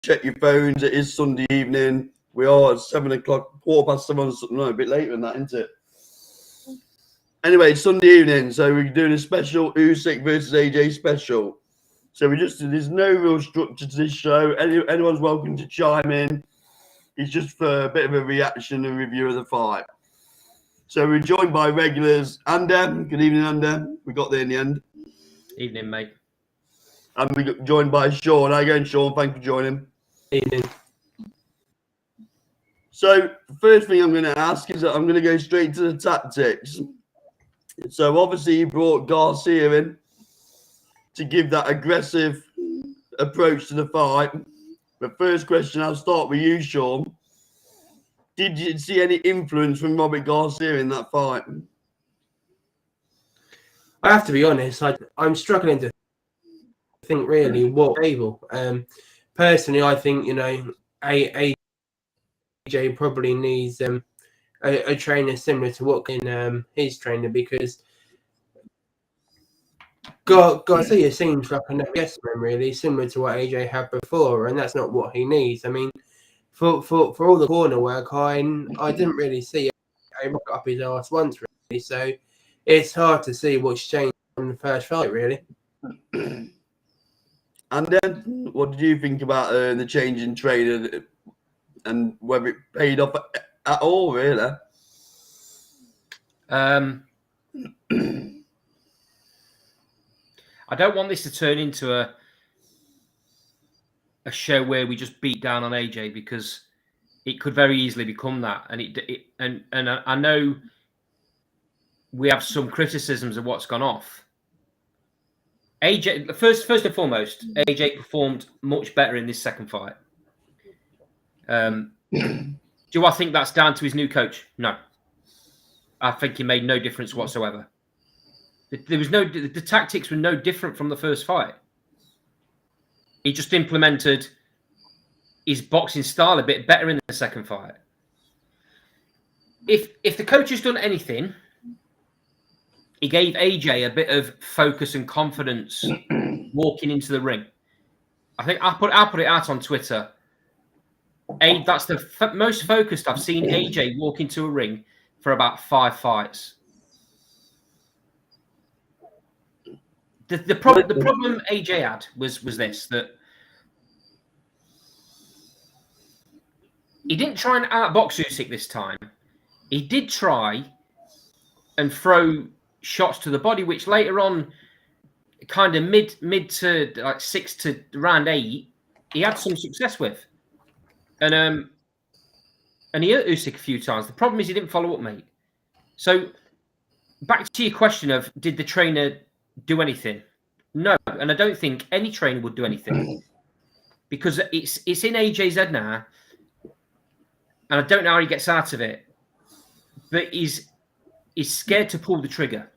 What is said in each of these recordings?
check your phones. It is Sunday evening. We are at 7 o'clock, 7:15. No, a bit later than that, isn't it? Anyway, it's Sunday evening, so we're doing a special Usyk versus AJ special. So there's no real structure to this show. Anyone's welcome to chime in. It's just for a bit of a reaction and review of the fight. So we're joined by regulars. Ander, good evening, Ander. We got there in the end. Evening, mate. And we got joined by Sean. How you going, Sean? Thanks for joining. Evening. So the first thing I'm going to ask is that I'm going to go straight to the tactics. So obviously you brought Garcia in to give that aggressive approach to the fight. The first question, I'll start with you, Sean. Did you see any influence from Robert Garcia in that fight? I have to be honest, I'm struggling to think really what able. Personally, I think, AJ probably needs a trainer similar to what in his trainer, because Garcia seems like a yes man, really similar to what AJ had before, and that's not what he needs. I mean, for all the corner work, I didn't really see a rock up his arse once, really. So it's hard to see what's changed from the first fight, really. And then, what did you think about the change in trainer and whether it paid off at all, really? I don't want this to turn into a show where we just beat down on AJ, because it could very easily become that. And I know we have some criticisms of what's gone off. AJ, first and foremost, AJ performed much better in this second fight. Do I think that's down to his new coach? No. I think he made no difference whatsoever. There was the tactics were no different from the first fight. He just implemented his boxing style a bit better in the second fight. If the coach has done anything, he gave AJ a bit of focus and confidence walking into the ring. I think I'll put it out on Twitter. That's the most focused I've seen AJ walk into a ring for about 5 fights. The problem AJ had was this, that he didn't try and outbox Usyk this time. He did try and throw shots to the body, which later on, kind of mid to like 6 to round 8, he had some success with. And he hurt Usyk a few times. The problem is he didn't follow up, mate. So back to your question of, did the trainer do anything? No, and I don't think any trainer would do anything, because it's in AJ's head now, and I don't know how he gets out of it, but he's scared to pull the trigger.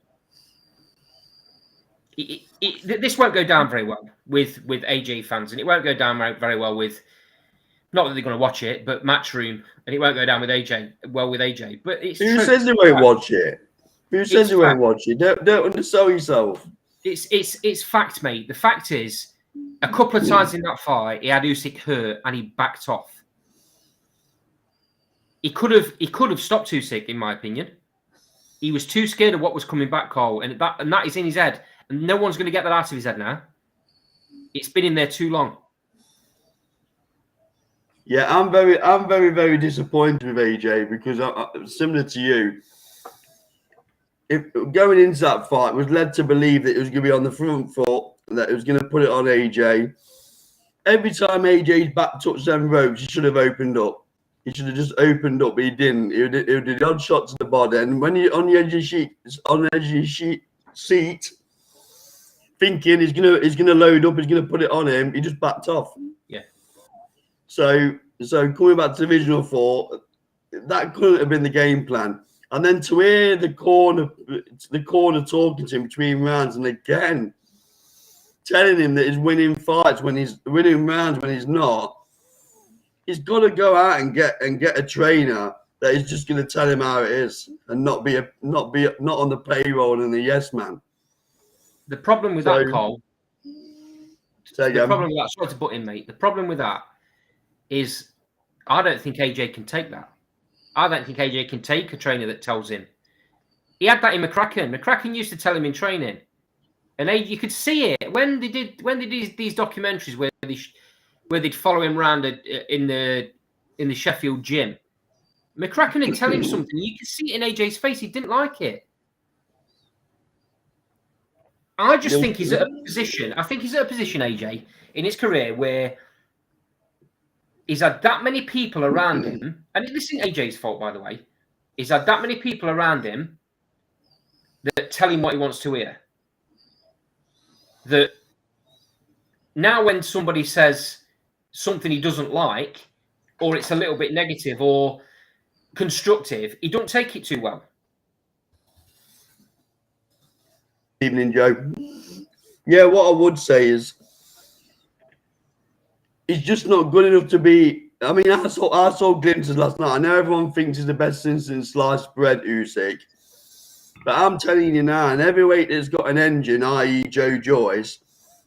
This won't go down very well with AJ fans, and it won't go down very well with, not that they're going to watch it, but Matchroom, and it won't go down with AJ. But it's who says you won't watch it? Who says you won't watch it? Don't undersell yourself. It's fact, mate. The fact is, a couple of times in that fight, he had Usyk hurt and he backed off. He could have stopped Usyk, in my opinion. He was too scared of what was coming back, Cole, and that is in his head, and no one's going to get that out of his head now. It's been in there too long. Yeah, I'm very, very disappointed with AJ, because similar to you, if going into that fight was led to believe that it was going to be on the front foot, that it was going to put it on AJ. Every time AJ's back touched them ropes, he should have opened up. He should have just opened up, but he didn't. He did the odd shot to the body, and when you're on the edge of your seat, thinking he's gonna load up, he's gonna put it on him, he just backed off. Yeah. So coming back to Divisional 4, that couldn't have been the game plan. And then to hear the corner talking to him between rounds, and again telling him that he's winning fights when he's winning rounds when he's not. He's got to go out and get a trainer that is just going to tell him how it is, and not on the payroll and the yes man. The problem with that, Cole. Sorry to butt in, mate. The problem with that is I don't think AJ can take that. I don't think AJ can take a trainer that tells him. He had that in McCracken. McCracken used to tell him in training, and you could see it when they did these documentaries where they'd follow him around in the Sheffield gym. McCracken would tell him something. You could see it in AJ's face. He didn't like it. I just think he's at a position. I think he's at a position, AJ, in his career where he's had that many people around him, and this isn't AJ's fault, by the way. He's had that many people around him that tell him what he wants to hear. That now when somebody says something he doesn't like, or it's a little bit negative or constructive, he don't take it too well. Evening, Joe. Yeah, what I would say is he's just not good enough to be. I mean, I saw glimpses last night. I know everyone thinks he's the best since sliced bread, Usyk. But I'm telling you now, an heavyweight that's got an engine, i.e. Joe Joyce,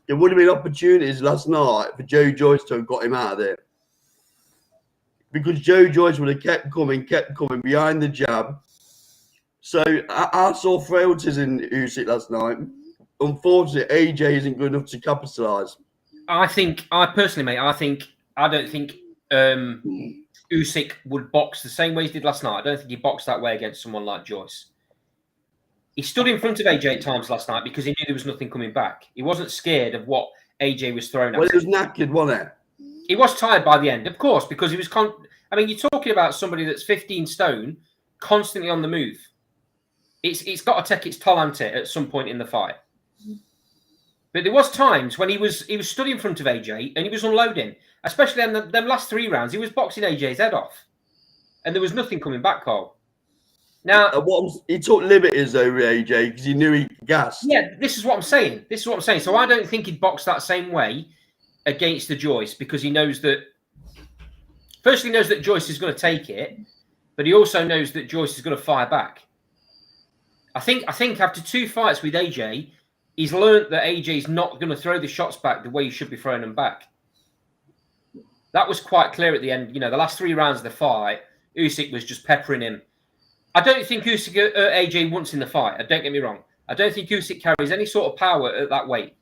there would have been opportunities last night for Joe Joyce to have got him out of there. Because Joe Joyce would have kept coming behind the jab. So I saw frailties in Usyk last night. Unfortunately, AJ isn't good enough to capitalise. I personally, mate, I don't think Usyk would box the same way he did last night. I don't think he boxed that way against someone like Joyce. He stood in front of AJ at times last night because he knew there was nothing coming back. He wasn't scared of what AJ was throwing at him. Well, he was knackered, wasn't it? He was tired by the end, of course, because he was. I mean, you're talking about somebody that's 15 stone, constantly on the move. It's got to take its toll, hasn't it, at some point in the fight. But there was times when he was stood in front of AJ and he was unloading, especially in them last 3 rounds. He was boxing AJ's head off, and there was nothing coming back, Cole. Now, he took liberties over AJ because he knew he gassed. Yeah, this is what I'm saying. So I don't think he'd box that same way against the Joyce because he knows that. Firstly, he knows that Joyce is going to take it, but he also knows that Joyce is going to fire back. I think after 2 fights with AJ, he's learned that AJ's not going to throw the shots back the way he should be throwing them back. That was quite clear at the end. You know, the last 3 rounds of the fight, Usyk was just peppering him. I don't think Usyk hurt AJ once in the fight. Don't get me wrong. I don't think Usyk carries any sort of power at that weight.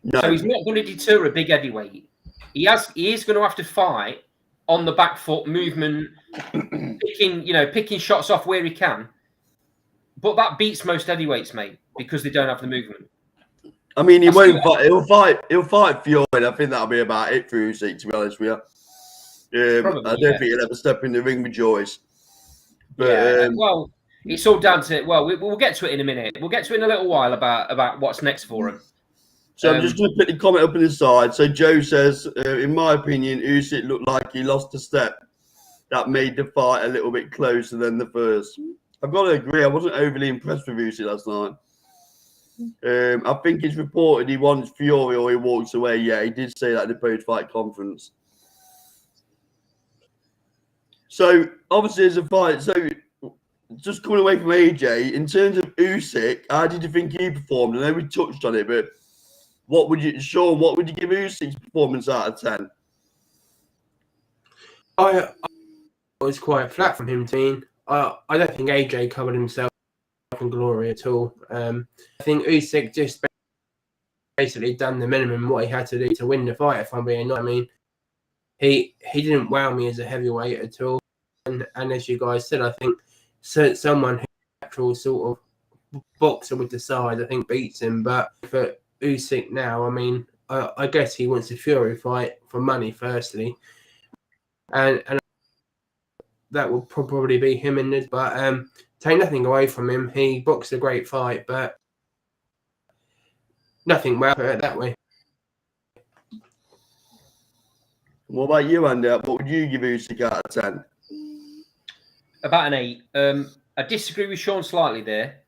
No. So he's not going to deter a big heavyweight. He is going to have to fight on the back foot, movement, picking shots off where he can. But that beats most heavyweights, mate, because they don't have the movement. I mean, he won't fight. He'll fight Fury. I think that'll be about it for Usyk, to be honest with you. I don't think he'll ever step in the ring with Joyce. But well, it's all down to we'll get to it in a minute. We'll get to it in a little while about what's next for him. So I'm just going to put the comment up on the side. So Joe says, in my opinion, Usyk looked like he lost a step. That made the fight a little bit closer than the first. I've got to agree. I wasn't overly impressed with Usyk last night. I think it's reported he wants Fury or he walks away. Yeah, he did say that in the post-fight conference. So obviously, there's a fight. So just coming away from AJ, in terms of Usyk, how did you think he performed? I know we touched on it, but what would you give Usyk's performance out of 10? I was quite flat from him, team. I don't think AJ covered himself in glory at all. I think Usyk just basically done the minimum what he had to do to win the fight, if I'm being honest. I mean, he didn't wow me as a heavyweight at all. And as you guys said, I think someone who's actual sort of boxer with the side, I think, beats him. But for Usyk now, I mean, I guess he wants a Fury fight for money, firstly. And that will probably be him in this. But take nothing away from him. He boxed a great fight, but nothing well for it that way. What about you, Andy? What would you give Usyk out of 10? About an 8. I disagree with Sean slightly there.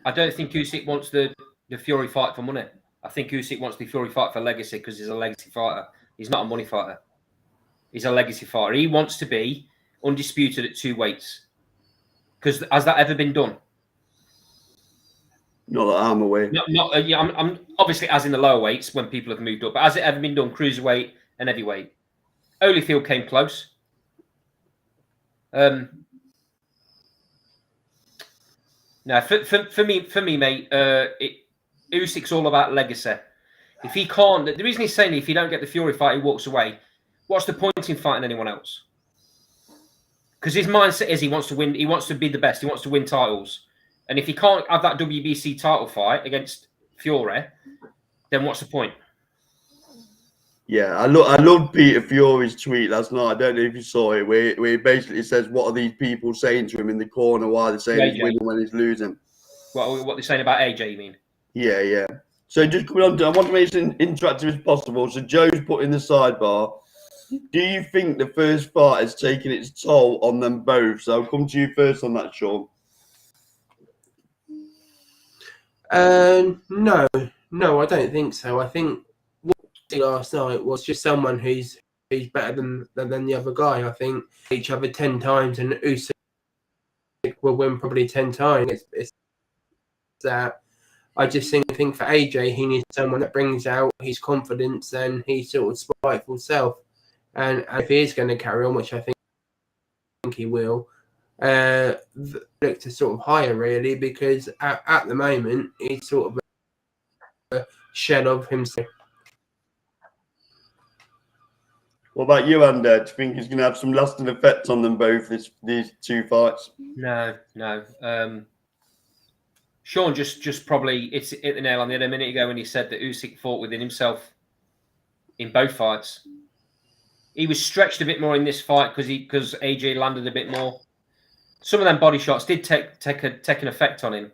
I don't think Usyk wants the Fury fight for money. I think Usyk wants the Fury fight for legacy because he's a legacy fighter. He's not a money fighter. He's a legacy fighter. He wants to be undisputed at 2 weights. Because has that ever been done? Not that I'm aware. I'm obviously as in the lower weights when people have moved up. But has it ever been done? Cruiserweight and heavyweight. Holyfield came close. No, for me, mate, Usyk's all about legacy. If he can't, the reason he's saying if you don't get the Fury fight, he walks away. What's the point in fighting anyone else? Because his mindset is he wants to win. He wants to be the best. He wants to win titles. And if he can't have that WBC title fight against Fury, then what's the point? Yeah, I love Peter Fury's tweet last night. I don't know if you saw it, where he basically says, "What are these people saying to him in the corner? Why they're saying he's winning when he's losing?" What they're saying about AJ, you mean? Yeah. So just coming on, I want to make it as interactive as possible. So Joe's put in the sidebar. Do you think the first fight has taken its toll on them both? So I'll come to you first on that, Sean. No, I don't think so. I think what we did last night was just someone who's better than the other guy. I think each other 10 times, and Usyk will win probably 10 times. It's that I just think for AJ, he needs someone that brings out his confidence and his sort of spiteful self. And if he is going to carry on, which I think he will, look to sort of higher really, because at the moment he's sort of a shell of himself. What about you, Andy? Do you think he's going to have some lasting effect on them both, these two fights? No. Sean just probably hit the nail on the head a minute ago when he said that Usyk fought within himself in both fights. He was stretched a bit more in this fight because AJ landed a bit more. Some of them body shots did take an effect on him.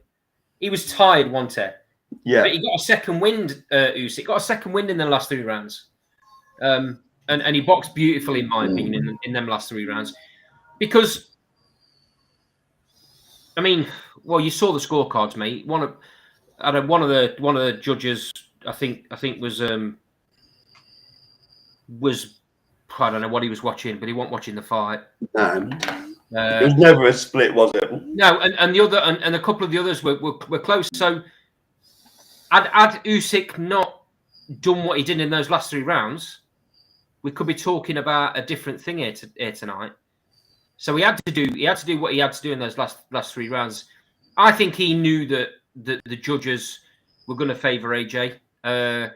He was tired, wasn't he? Yeah. But he got a second wind, Usyk. Got a second wind in the last 3 rounds. And he boxed beautifully, in my opinion, in them last 3 rounds. Because, I mean, well, you saw the scorecards, mate. One of the judges, I think was I don't know what he was watching, but he wasn't watching the fight. No. It was never a split, was it? No, and the other and a couple of the others were close. So had Usyk not done what he did in those last 3 rounds, we could be talking about a different thing here tonight. So he had to do what he had to do in those last 3 rounds. I think he knew that the judges were going to favour AJ. I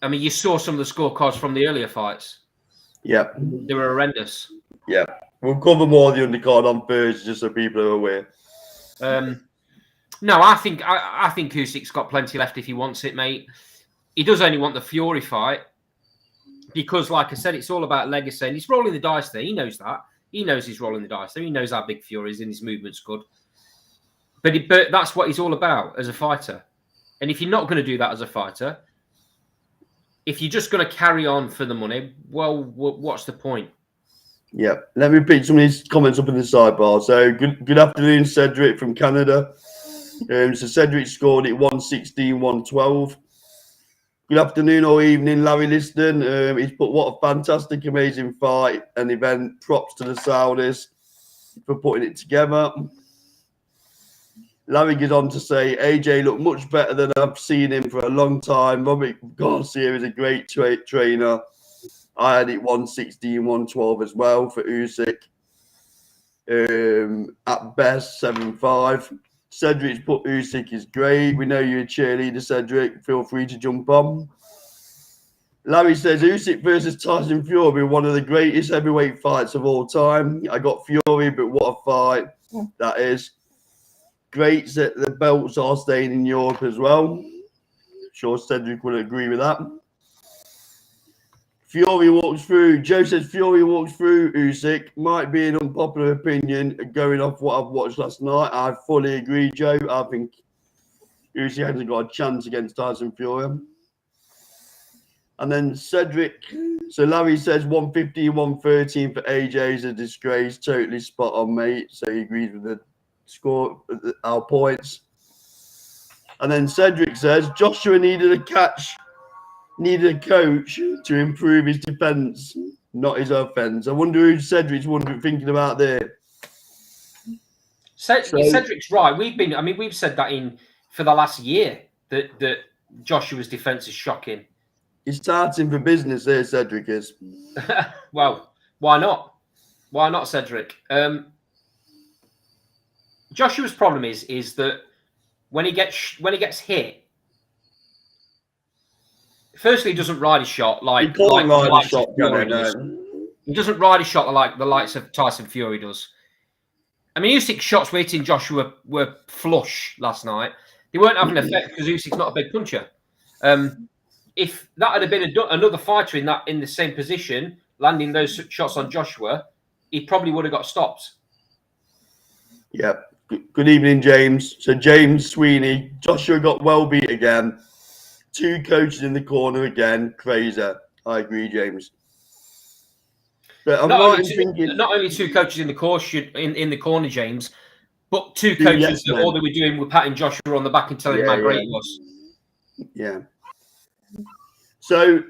mean, you saw some of the scorecards from the earlier fights. Yeah. They were horrendous. Yeah. We'll cover more of the undercard on Thursday, just so people are aware. No, I think Usyk's got plenty left if he wants it, mate. He does only want the Fury fight because, like I said, it's all about legacy. And he's rolling the dice there. He knows that. He knows he's rolling the dice there. He knows how big Fury is and his movement's good. But that's what he's all about as a fighter. And if you're not going to do that as a fighter, if you're just going to carry on for the money, well, what's the point? Yeah. Let me pick some of these comments up in the sidebar. So, good afternoon, Cedric from Canada. So, Cedric scored it 116-112. Good afternoon or evening, Larry Liston. He's put, what a fantastic, amazing fight and event. Props to the Saudis for putting it together. Larry goes on to say, AJ looked much better than I've seen him for a long time. Robert Garcia is a great trainer. I had it 116-112 as well for Usyk. At best, 7-5. Cedric's put Usyk is great. We know you're a cheerleader, Cedric. Feel free to jump on. Larry says, Usyk versus Tyson Fury, one of the greatest heavyweight fights of all time. I got Fury, but what a fight that is. Great that the belts are staying in Europe as well. Sure Cedric will agree with that. Fury walks through. Joe says Fury walks through Usyk. Might be an unpopular opinion going off what I've watched last night. I fully agree, Joe. I think Usyk hasn't got a chance against Tyson Fury. And then Cedric. So Larry says 115-113 for AJ is a disgrace. Totally spot on, mate. So he agrees with the score, our points. And then Cedric says Joshua needed a coach to improve his defense, not his offense. I wonder who Cedric's thinking about there. Cedric's right. We've said that for the last year that Joshua's defense is shocking. He's starting for business there, Cedric is. Well, why not? Why not, Cedric? Joshua's problem is that when he gets hit, firstly, he doesn't ride his shot He like can't the ride a likes shot, of can Fury he? does. No. He doesn't ride his shot like the likes of Tyson Fury does. I mean, Usyk's shots were hitting Joshua were flush last night. They weren't having an effect because Usyk's not a big puncher. If that had been another fighter in the same position, landing those shots on Joshua, he probably would have got stopped. Yep. Good evening, James. So James Sweeney, Joshua got well beat again. 2 coaches in the corner again. Crazy. I agree, James. But I'm Not right only, in thinking. not only 2 coaches in the course in the corner, James, but 2 Two coaches yes that men. all they were doing were patting Joshua on the back and telling him how great he was. Yeah. So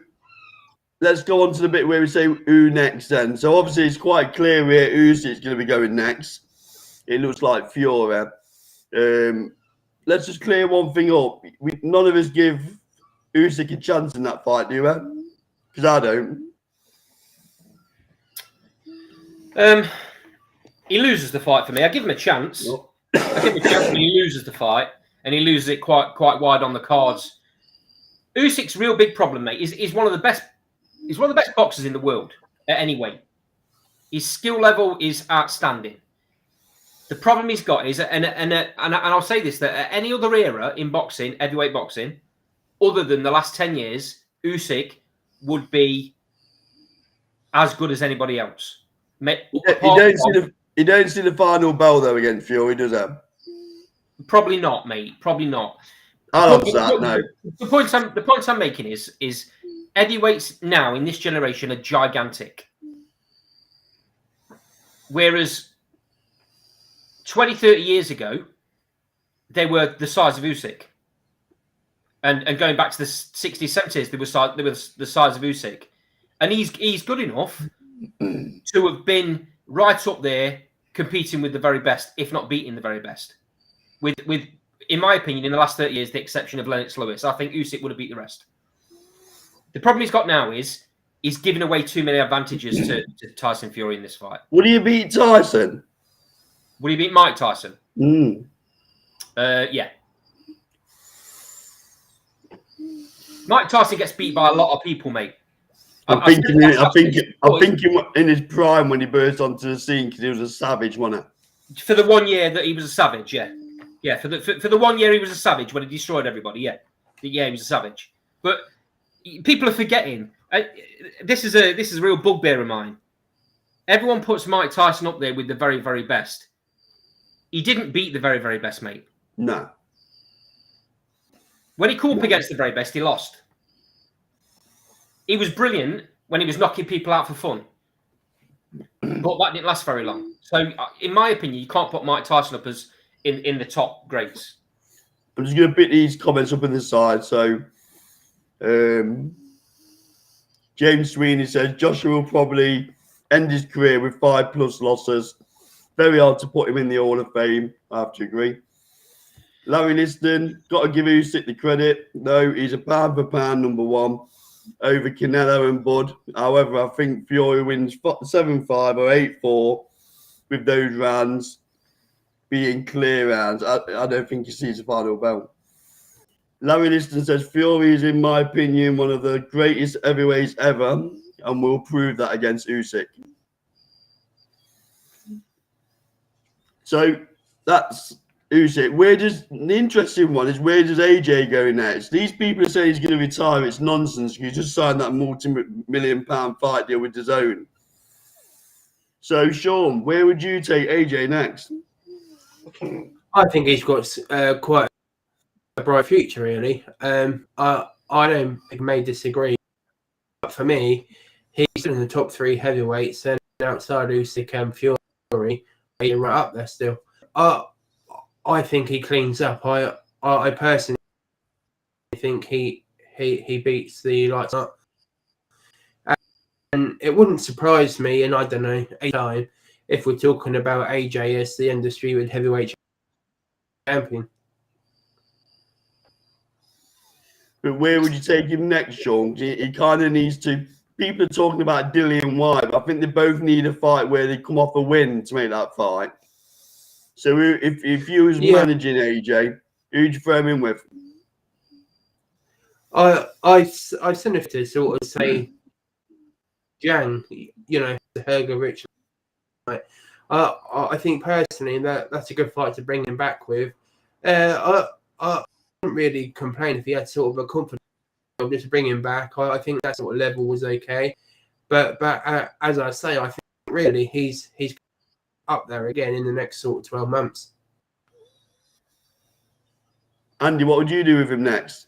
let's go on to the bit where we say who next then. So obviously it's quite clear where Usyk's going to be going next. It looks like Fiore. Let's just clear one thing up. None of us give Usyk a chance in that fight, do we? Because I don't. He loses the fight for me. I give him a chance. No. I give him a chance when he loses the fight, and he loses it quite wide on the cards. Usyk's real big problem, mate, is one of the best. He's one of the best boxers in the world at any weight. His skill level is outstanding. The problem he's got is, and I'll say this, that at any other era in boxing, heavyweight boxing, other than the last 10 years, Usyk would be as good as anybody else. He don't see the final bell though against Fury, does he? Probably not, mate. Probably not. I'll answer that. No. The point I'm making is heavyweights now in this generation are gigantic, whereas 20, 30 years ago they were the size of Usyk, and going back to the 60s, 70s, they were the size of Usyk, and he's good enough to have been right up there competing with the very best, if not beating the very best. With in my opinion, in the last 30 years, the exception of Lennox Lewis, I think Usyk would have beat the rest. The problem he's got now is he's giving away too many advantages to Tyson Fury in this fight. Would he beat Tyson? Would he beat Mike Tyson? Yeah. Mike Tyson gets beat by a lot of people, mate. I think in his prime when he burst onto the scene because he was a savage, wasn't he? For the 1 year that he was a savage, yeah. Yeah, for the 1 year he was a savage when he destroyed everybody, yeah. Yeah, he was a savage. But people are forgetting. This is a real bugbear of mine. Everyone puts Mike Tyson up there with the very, very best. He didn't beat the very, very best, mate. No. When he came up against the very best, he lost. He was brilliant when he was knocking people out for fun. But that didn't last very long. So, in my opinion, you can't put Mike Tyson up as in the top greats. I'm just going to put these comments up on the side. So, James Sweeney says Joshua will probably end his career with 5+ losses. Very hard to put him in the Hall of Fame. I have to agree. Larry Liston, got to give Usyk the credit. No, he's a pound for pound number 1 over Canelo and Bud. However, I think Fury wins 7-5 or 8-4 with those rounds being clear rounds. I don't think he sees a final bell. Larry Liston says Fury is, in my opinion, one of the greatest heavyweights ever and will prove that against Usyk. So that's Usyk. The interesting one is, where does AJ go next? These people are saying he's going to retire. It's nonsense. He just signed that multi-million-pound fight deal with DAZN. So, Sean, where would you take AJ next? I think he's got quite a bright future, really. I don't think he may disagree, but for me, he's in the top 3 heavyweights, and outside Usyk and Fury, he's right up there still. I think he cleans up. I personally think he beats the lights up, and it wouldn't surprise me. And I don't know, time if we're talking about AJ as the undisputed heavyweight champion. But where would you take him next, Sean? He kind of needs to. People are talking about Dillian White, but I think they both need a fight where they come off a win to make that fight. So if you was managing AJ, who'd you throw him in with? I send it to sort of say Jan, Herger Rich. I think personally that's a good fight to bring him back with. I wouldn't really complain if he had sort of a confidence of just bring him back. I think that sort of level was okay. But as I say, I think really he's up there again in the next sort of 12 months. Andy, what would you do with him next?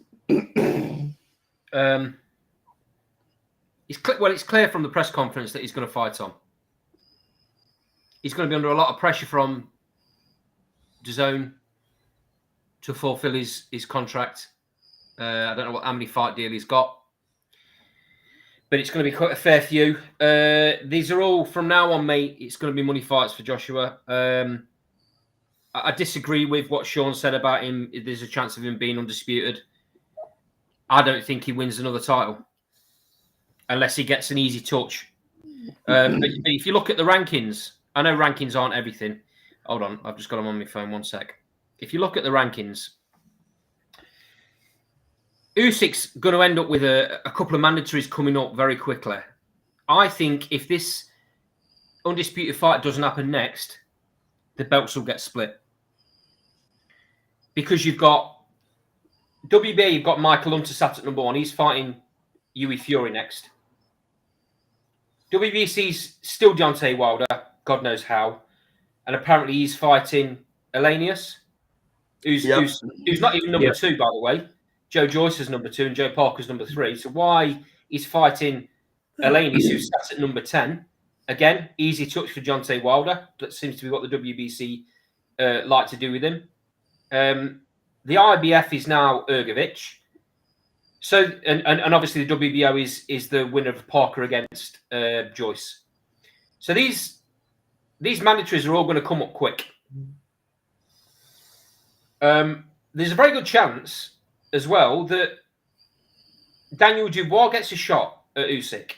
It's clear from the press conference that he's going to fight on. He's going to be under a lot of pressure from DAZN to fulfill his contract. I don't know how many fight deal he's got, but it's going to be quite a fair few. These are all from now on, mate. It's going to be money fights for Joshua. I disagree with what Sean said about him. There's a chance of him being undisputed. I don't think he wins another title unless he gets an easy touch. But if you look at the rankings, I know rankings aren't everything. Hold on, I've just got them on my phone. 1 sec. If you look at the rankings, Usyk's going to end up with a couple of mandatories coming up very quickly. I think if this undisputed fight doesn't happen next, the belts will get split. Because you've got WBA, you've got Michael Hunter sat at number 1. He's fighting Hughie Fury next. WBC's still Deontay Wilder, God knows how. And apparently he's fighting Elenius, who's not even number 2, by the way. Joe Joyce is number 2 and Joe Parker's number 3. So why he's fighting Elenius, who sat at number 10? Again, easy touch for Deontay Wilder. That seems to be what the WBC like to do with him. The IBF is now Ergovich. So, and obviously the WBO is the winner of Parker against Joyce. So these mandatories are all going to come up quick. There's a very good chance as well that Daniel Dubois gets a shot at Usyk,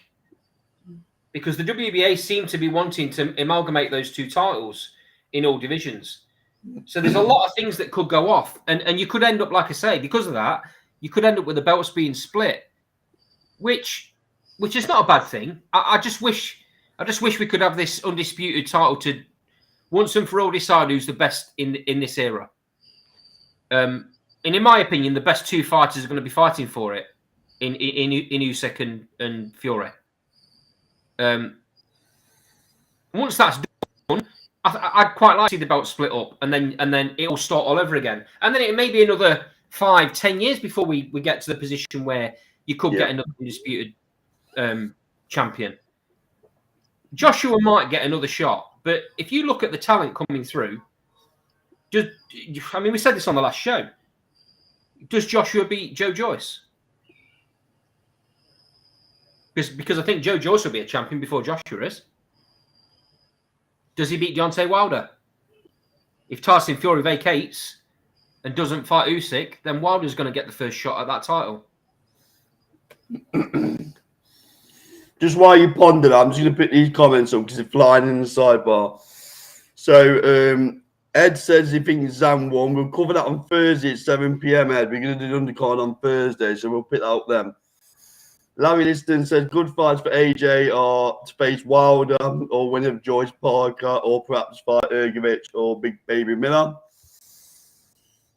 because the WBA seem to be wanting to amalgamate those 2 titles in all divisions. So there's a lot of things that could go off, and you could end up, like I say, because of that, you could end up with the belts being split, which is not a bad thing. I just wish we could have this undisputed title to once and for all decide who's the best in this era. And in my opinion, the best 2 fighters are going to be fighting for it in Usyk and Fury. Once that's done, I'd quite like to see the belt split up, and then it'll start all over again. And then it may be another 5-10 years before we get to the position where you could get another undisputed champion. Joshua might get another shot, but if you look at the talent coming through, we said this on the last show. Does Joshua beat Joe Joyce? Because I think Joe Joyce will be a champion before Joshua is. Does he beat Deontay Wilder? If Tyson Fury vacates and doesn't fight Usyk, then Wilder's going to get the first shot at that title. Just while you ponder that, I'm just going to put these comments up because they're flying in the sidebar. So Ed says he thinks Zan won. We'll cover that on Thursday at 7 p.m, Ed. We're going to do the undercard on Thursday, so we'll pick that up then. Larry Liston says good fights for AJ are to face Wilder or win of Joyce Parker or perhaps fight Ergovich or Big Baby Miller.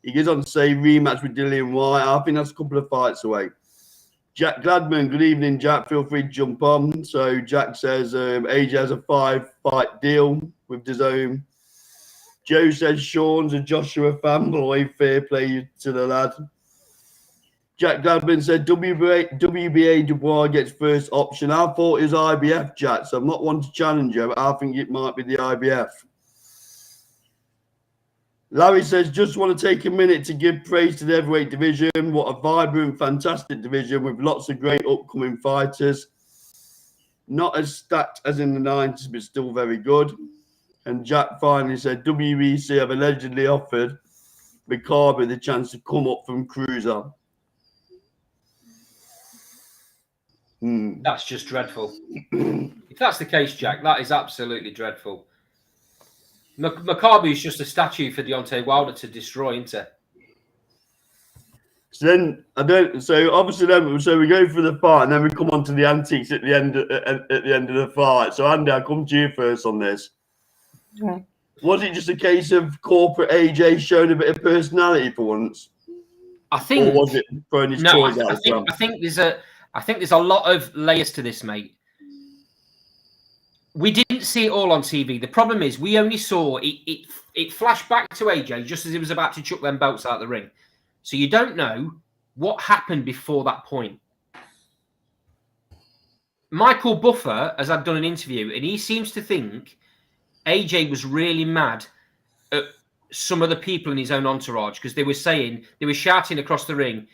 He goes on to say rematch with Dillian White. I think that's a couple of fights away. Jack Gladman, good evening, Jack. Feel free to jump on. So Jack says AJ has a 5-fight deal with DAZN. Joe says Sean's a Joshua fanboy. Fair play to the lad. Jack Gladman said WBA Dubois gets first option. I thought it was IBF, Jack, so I'm not one to challenge you, but I think it might be the IBF. Larry says, just want to take a minute to give praise to the heavyweight division. What a vibrant, fantastic division with lots of great upcoming fighters. Not as stacked as in the 90s, but still very good. And Jack finally said, WBC have allegedly offered Makabe the chance to come up from Cruiser. That's just dreadful. If that's the case, Jack, that is absolutely dreadful. Makabu's just a statue for Deontay Wilder to destroy, isn't it? So then So obviously, we go through the fight, and then we come on to the antics at the end of the fight. So Andy, I'll come to you first on this. Yeah. Was it just a case of corporate AJ showing a bit of personality for once, I think. or was it throwing his toys out? I think there's a lot of layers to this, mate. We didn't see it all on TV. The problem is we only saw it. It flashed back to AJ just as he was about to chuck them belts out the ring. So you don't know what happened before that point. Michael Buffer has done an interview, and he seems to think AJ was really mad at some of the people in his own entourage because they were shouting across the ring,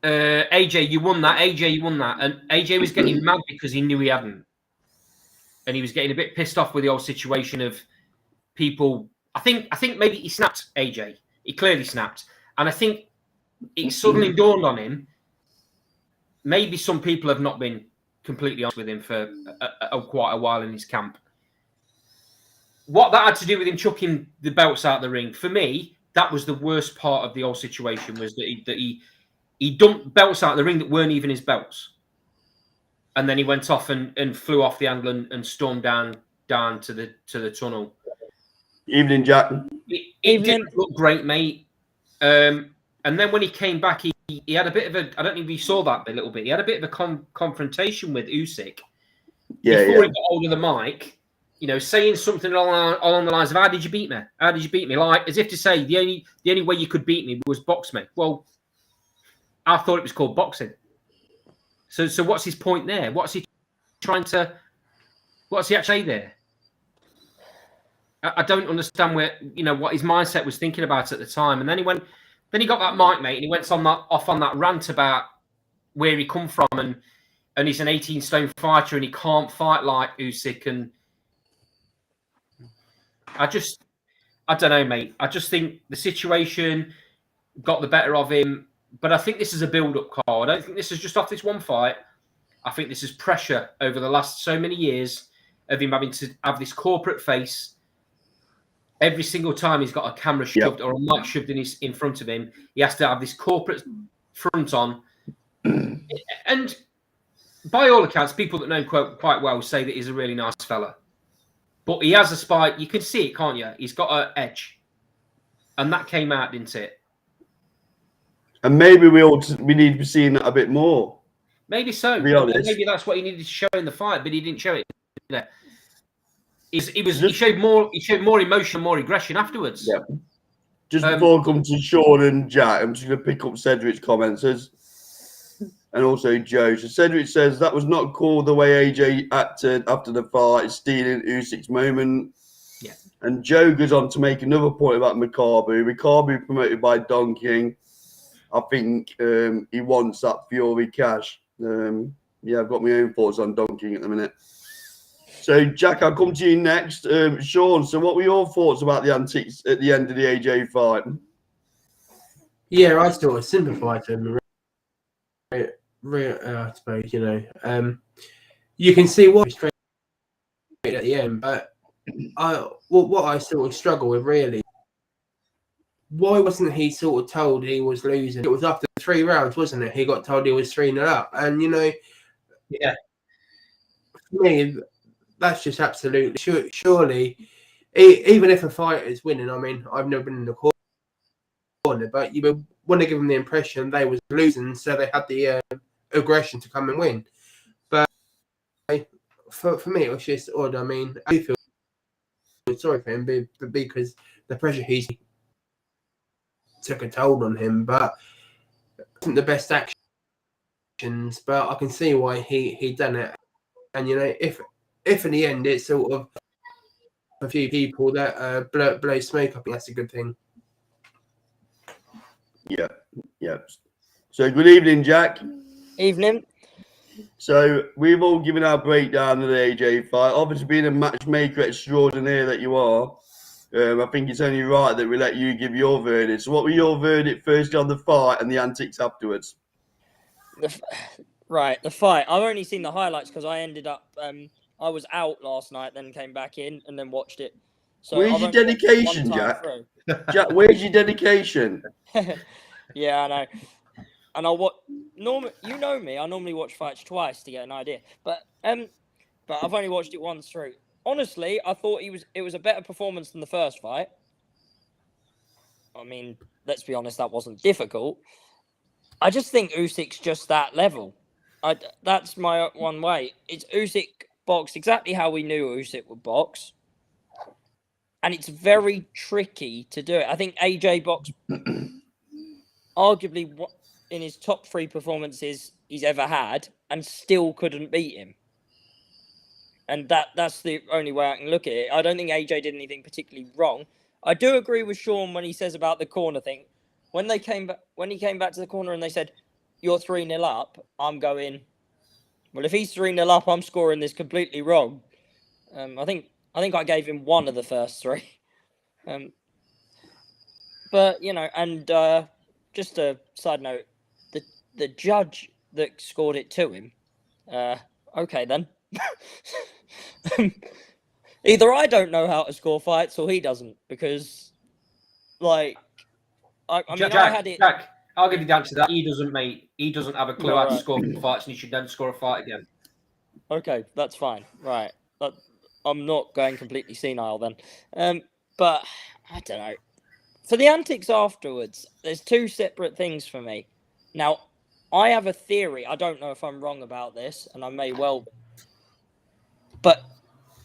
AJ, you won that. AJ, you won that. And AJ was getting mad because he knew he hadn't. And he was getting a bit pissed off with the whole situation of people. I think maybe he snapped AJ. He clearly snapped. And I think it suddenly dawned on him, maybe some people have not been completely honest with him for quite a while in his camp. What that had to do with him chucking the belts out the ring, for me, that was the worst part of the whole situation, was that he dumped belts out the ring that weren't even his belts. And then he went off and flew off the angle and stormed down to the tunnel. Evening, Jack. It didn't look great, mate. And then when he came back, he had a bit of a, I don't know if you saw that a little bit, he had a bit of a confrontation with Usyk. Before he got hold of the mic, saying something along the lines of, how did you beat me? How did you beat me? Like, as if to say, the only way you could beat me was box me. Well, I thought it was called boxing. So what's his point there? What's he actually there? I don't understand what his mindset was thinking about at the time. And then he got that mic, mate, and he went off on that rant about where he come from and he's an 18-stone fighter and he can't fight like Usyk. And I don't know, mate. I just think the situation got the better of him. But I think this is a build-up call. I don't think this is just off this one fight. I think this is pressure over the last so many years of him having to have this corporate face. Every single time he's got a camera shoved or a mic shoved in front of him, he has to have this corporate front on. And by all accounts, people that know him quite well say that he's a really nice fella. But he has a spike. You can see it, can't you? He's got an edge. And that came out, didn't it? And maybe we need to be seeing that a bit more. Maybe so. To be honest. Maybe that's what he needed to show in the fight, but he didn't show it. He showed more emotion, more aggression afterwards. Yeah. Just before I come to Sean and Jack, I'm just going to pick up Cedric's comments and also Joe. So Cedric says that was not cool the way AJ acted after the fight, stealing Usyk's moment. Yeah. And Joe goes on to make another point about Makabu. Makabu promoted by Don King. I think he wants that Fury cash. I've got my own thoughts on Don King at the minute. So, Jack, I'll come to you next. Sean, so what were your thoughts about the antics at the end of the AJ fight? Yeah, I sort of sympathise with him. I suppose, you can see what straight at the end, but what I sort of struggle with really, why wasn't he sort of told he was losing? It was after 3 rounds, wasn't it? He got told he was 3-0 up. And, yeah, for me, that's just absolutely surely, even if a fighter is winning, I mean, I've never been in the corner, but you would want to give them the impression they was losing, so they had the aggression to come and win. But for me, it was just odd. I mean, I feel sorry for him because the pressure he's took a toll on him, but it wasn't the best actions. But I can see why he done it. And if in the end it's sort of a few people that blow smoke up, that's a good thing. Yeah. So good evening, Jack. Evening. So we've all given our breakdown of the AJ fight. Obviously, being a matchmaker extraordinaire that you are, I think it's only right that we let you give your verdict. So what were your verdict first on the fight and the antics afterwards? Right, the fight. I've only seen the highlights because I ended up. I was out last night, then came back in and then watched it. So Where's I've your only watched it dedication, one time Jack? through. Jack, where's your dedication? Yeah, I know. And I'll watch. You know me. I normally watch fights twice to get an idea. But I've only watched it once through. Honestly, I thought it was a better performance than the first fight. I mean, let's be honest, that wasn't difficult. I just think Usyk's just that level. That's my one way. It's Usyk box exactly how we knew Usyk would box. And it's very tricky to do it. I think AJ box arguably in his top 3 performances he's ever had and still couldn't beat him. And that's the only way I can look at it. I don't think AJ did anything particularly wrong. I do agree with Sean when he says about the corner thing. When he came back to the corner and they said, "You're 3-0 up," I'm going, well, if he's 3-0 up, I'm scoring this completely wrong. I think I gave him one of the first 3. But and just a side note, the judge that scored it to him. Okay then. Either I don't know how to score fights or he doesn't, because I mean, Jack, I had it. Jack, I'll give you the answer to that. He doesn't, mate. He doesn't have a clue how to Right. score fights, and he should never score a fight again. Okay, that's fine. Right. I'm not going completely senile then. But I don't know. For the antics afterwards, there's 2 separate things for me. Now, I have a theory. I don't know if I'm wrong about this, and I may well be. But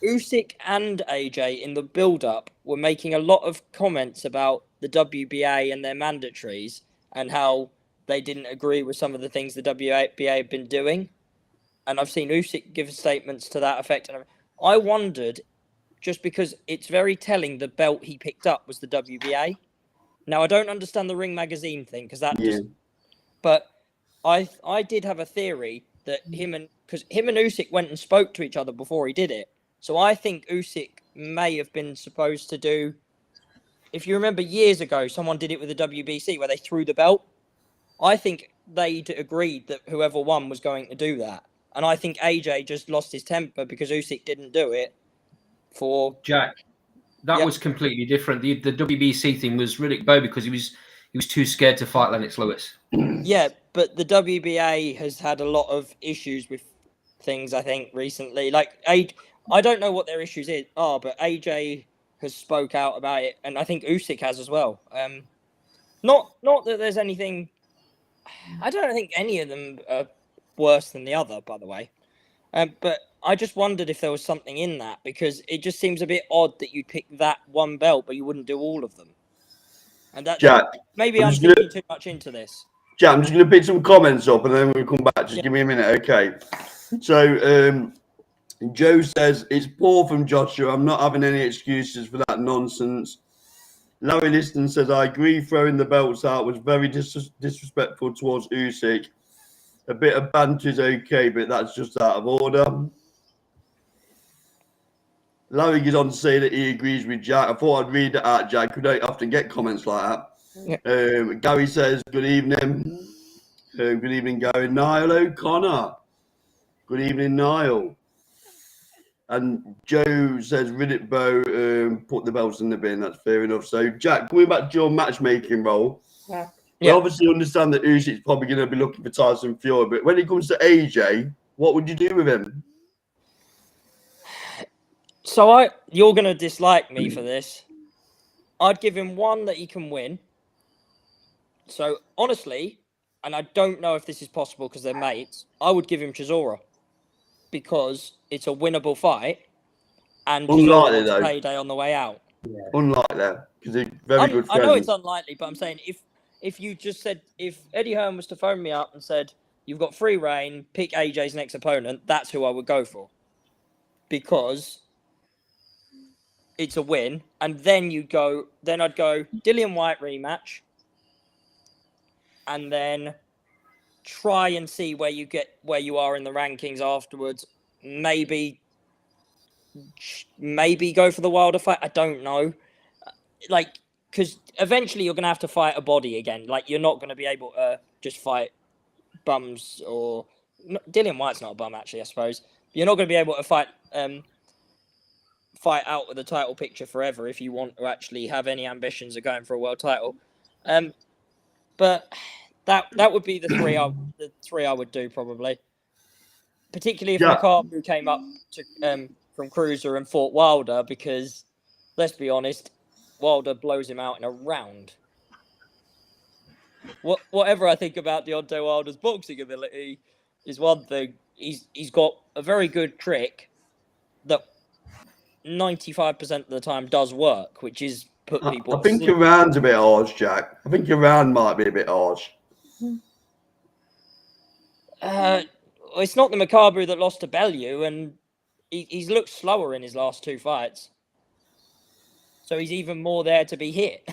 Usyk and AJ in the build-up were making a lot of comments about the WBA and their mandatories and how they didn't agree with some of the things the WBA had been doing. And I've seen Usyk give statements to that effect. And I wondered, just because it's very telling the belt he picked up was the WBA. Now, I don't understand the Ring Magazine thing, because but I did have a theory that him and Usyk went and spoke to each other before he did it. So I think Usyk may have been supposed to do, if you remember years ago, someone did it with the WBC where they threw the belt. I think they'd agreed that whoever won was going to do that. And I think AJ just lost his temper because Usyk didn't do it for... Jack, that was completely different. The WBC thing was Riddick Bowe because he was too scared to fight Lennox Lewis. Yeah, but the WBA has had a lot of issues with things, I think, recently. I don't know what their issues are, but AJ has spoke out about it, and I think Usyk has as well. Not that there's anything... I don't think any of them are worse than the other, by the way. But I just wondered if there was something in that, because it just seems a bit odd that you'd pick that one belt, but you wouldn't do all of them. And Jack, maybe I'm thinking too much into this. Jack, I'm just going to pick some comments up and then we'll come back. Just give me a minute, okay? So, Joe says, it's poor from Joshua. I'm not having any excuses for that nonsense. Larry Liston says, I agree, throwing the belts out was very disrespectful towards Usyk. A bit of banter is okay, but that's just out of order. Larry goes on to say that he agrees with Jack. I thought I'd read it out, Jack. We don't often get comments like that. Yeah. Gary says, good evening. Good evening, Gary. Niall O'Connor. Good evening, Niall. And Joe says, Riddick Bowe, put the belts in the bin. That's fair enough. So, Jack, coming back to your matchmaking role, we obviously understand that Usyk's probably going to be looking for Tyson Fury. But when it comes to AJ, what would you do with him? So you're going to dislike me for this. I'd give him one that he can win. So, honestly, and I don't know if this is possible because they're mates, I would give him Chisora. Because it's a winnable fight, and Unlikely, though. Payday on the way out. Yeah. Unlikely, because they're very good friends. I know it's unlikely, but I'm saying if you just said, if Eddie Hearn was to phone me up and said, you've got free reign, pick AJ's next opponent, that's who I would go for. Because it's a win, and then I'd go Dillian Whyte rematch, and then try and see where you are in the rankings afterwards. Maybe go for the Wilder fight. I don't know. Because eventually you're going to have to fight a body again. You're not going to be able to just fight bums or Dillian White's not a bum, actually. I suppose you're not going to be able to fight out with the title picture forever if you want to actually have any ambitions of going for a world title. But that would be the three I would do probably. Particularly if Makabu came up to from Cruiser and fought Wilder, because let's be honest, Wilder blows him out in a round. Whatever I think about Deontay Wilder's boxing ability is one thing. He's got a very good trick that 95% of the time does work, which is put people. I think your round's a bit harsh, Jack. I think your round might be a bit harsh. It's not the Makabu that lost to Bellew, and he's looked slower in his last two fights. So he's even more there to be hit.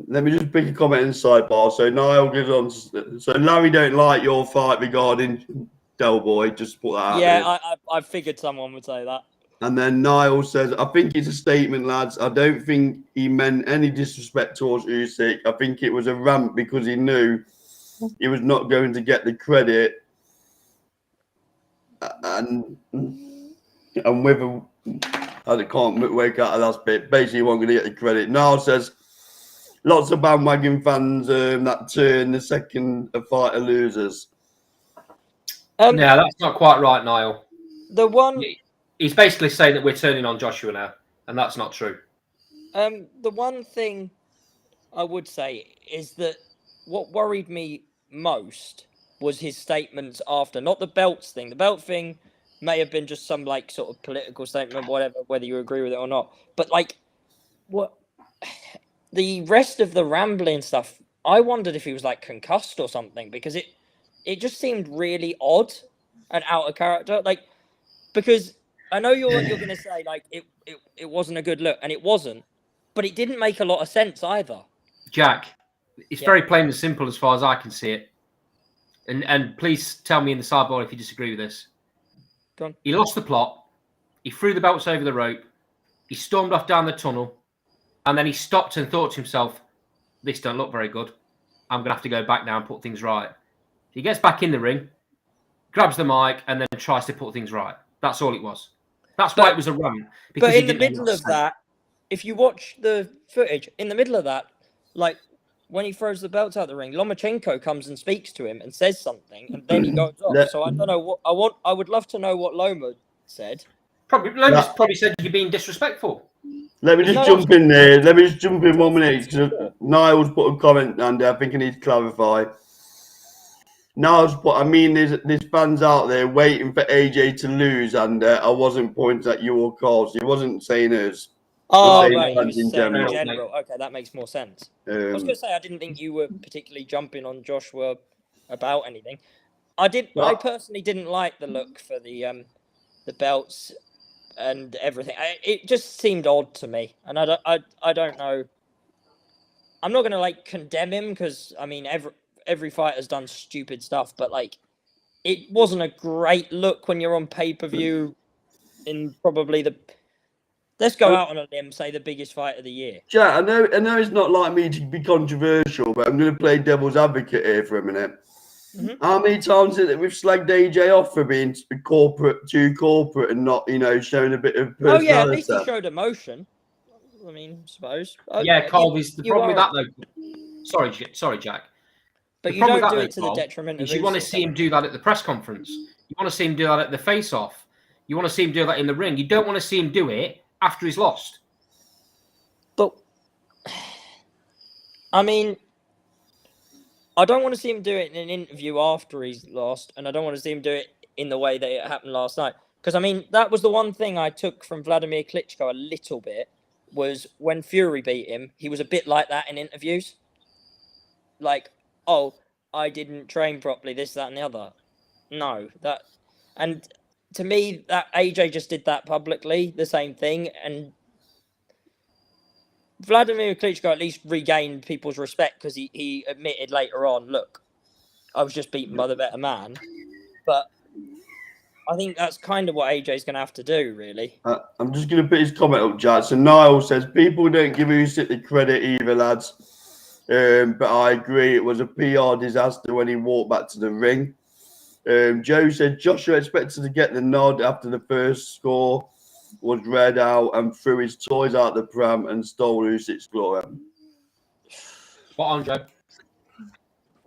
Let me just pick a comment in the sidebar. So Niall goes on. So Larry don't like your fight regarding Del Boy. Just put that out there. Yeah, I figured someone would say that. And then Niall says, I think it's a statement, lads. I don't think he meant any disrespect towards Usyk. I think it was a rant because he knew he was not going to get the credit. And with a, I can't wake out of that bit. Basically, he wasn't going to get the credit. Niall says, lots of bandwagon fans that turn the second a fighter loses. Yeah, that's not quite right, Niall. The one... He's basically saying that we're turning on Joshua now, and that's not true. The one thing I would say is that what worried me most was his statements after, not the belts thing. The belt thing may have been just some like sort of political statement, whatever, whether you agree with it or not. But like, what the rest of the rambling stuff, I wondered if he was like concussed or something, because it just seemed really odd and out of character. Like, because I know you're going to say like it wasn't a good look, and it wasn't, but it didn't make a lot of sense either. Jack, it's very plain and simple as far as I can see it. And please tell me in the sidebar if you disagree with this. Go on. He lost the plot. He threw the belts over the rope. He stormed off down the tunnel, and then he stopped and thought to himself, "This don't look very good. I'm going to have to go back now and put things right." He gets back in the ring, grabs the mic, and then tries to put things right. That's all it was. That's why it was a run. But in the middle of that, if you watch the footage, in the middle of that, like when he throws the belts out the ring, Lomachenko comes and speaks to him and says something, and then he goes off. So I don't know what I would love to know what Loma said. Loma's probably said you're being disrespectful. Let me just jump in there. Let me just jump in 1 minute. Because Niall's put a comment, and I think I need to clarify. Niall's put, I mean, there's fans out there waiting for AJ to lose, and I wasn't pointing at you or Carl. He wasn't saying us. Oh, right. He was saying in general. Okay, that makes more sense. I was going to say, I didn't think you were particularly jumping on Joshua about anything. I personally didn't like the look for the belts and everything. It just seemed odd to me, and I don't know. I'm not going to like condemn him, because I mean every fighter's done stupid stuff, but like it wasn't a great look when you're on pay-per-view in probably let's go out on a limb, say the biggest fight of the year. Jack, I know it's not like me to be controversial, but I'm going to play devil's advocate here for a minute. Mm-hmm. How many times is it we've slagged AJ off for being too corporate and not, showing a bit of personality? Oh yeah, at least he showed emotion. I mean, I suppose. Yeah, Colby's the problem with that though. Sorry, Jack. But you don't do it to the detriment of you want to see him do that at the press conference. You want to see him do that at the face-off. You want to see him do that in the ring. You don't want to see him do it after he's lost. But, I mean, I don't want to see him do it in an interview after he's lost, and I don't want to see him do it in the way that it happened last night. Because, I mean, that was the one thing I took from Vladimir Klitschko a little bit, was when Fury beat him, he was a bit like that in interviews. Like, oh, I didn't train properly, this, that, and the other. No, and to me, that AJ just did that publicly, the same thing, and Vladimir Klitschko at least regained people's respect because he admitted later on, look, I was just beaten by the better man. But I think that's kind of what AJ's going to have to do, really. I'm just going to put his comment up, Jack. So Niall says, people don't give Usyk the credit either, lads. But I agree, it was a PR disaster when he walked back to the ring. Joe said Joshua expected to get the nod after the first score was read out and threw his toys out the pram and stole Usyk's glory. Spot on, Joe.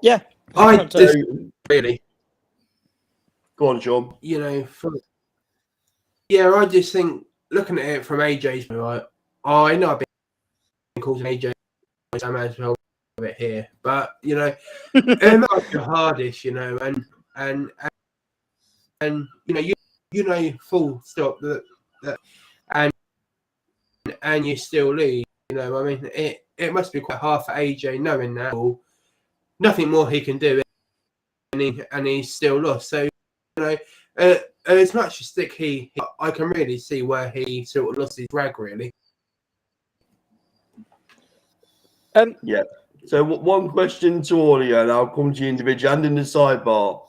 Yeah. I Can't just really, Go on, Sean. you know, I just think looking at it from AJ's view, I know I've been called an AJ, so I might as well have it here. But you know, it might be the hardest, you know, and you know, full stop that and you still lose. You know, I mean, it must be quite hard for AJ knowing that nothing more he can do, and he's still lost. So you know, as much as stick I can really see where he sort of lost his rag, really. Yeah. So one question to all of you, and I'll come to you individually and in the sidebar.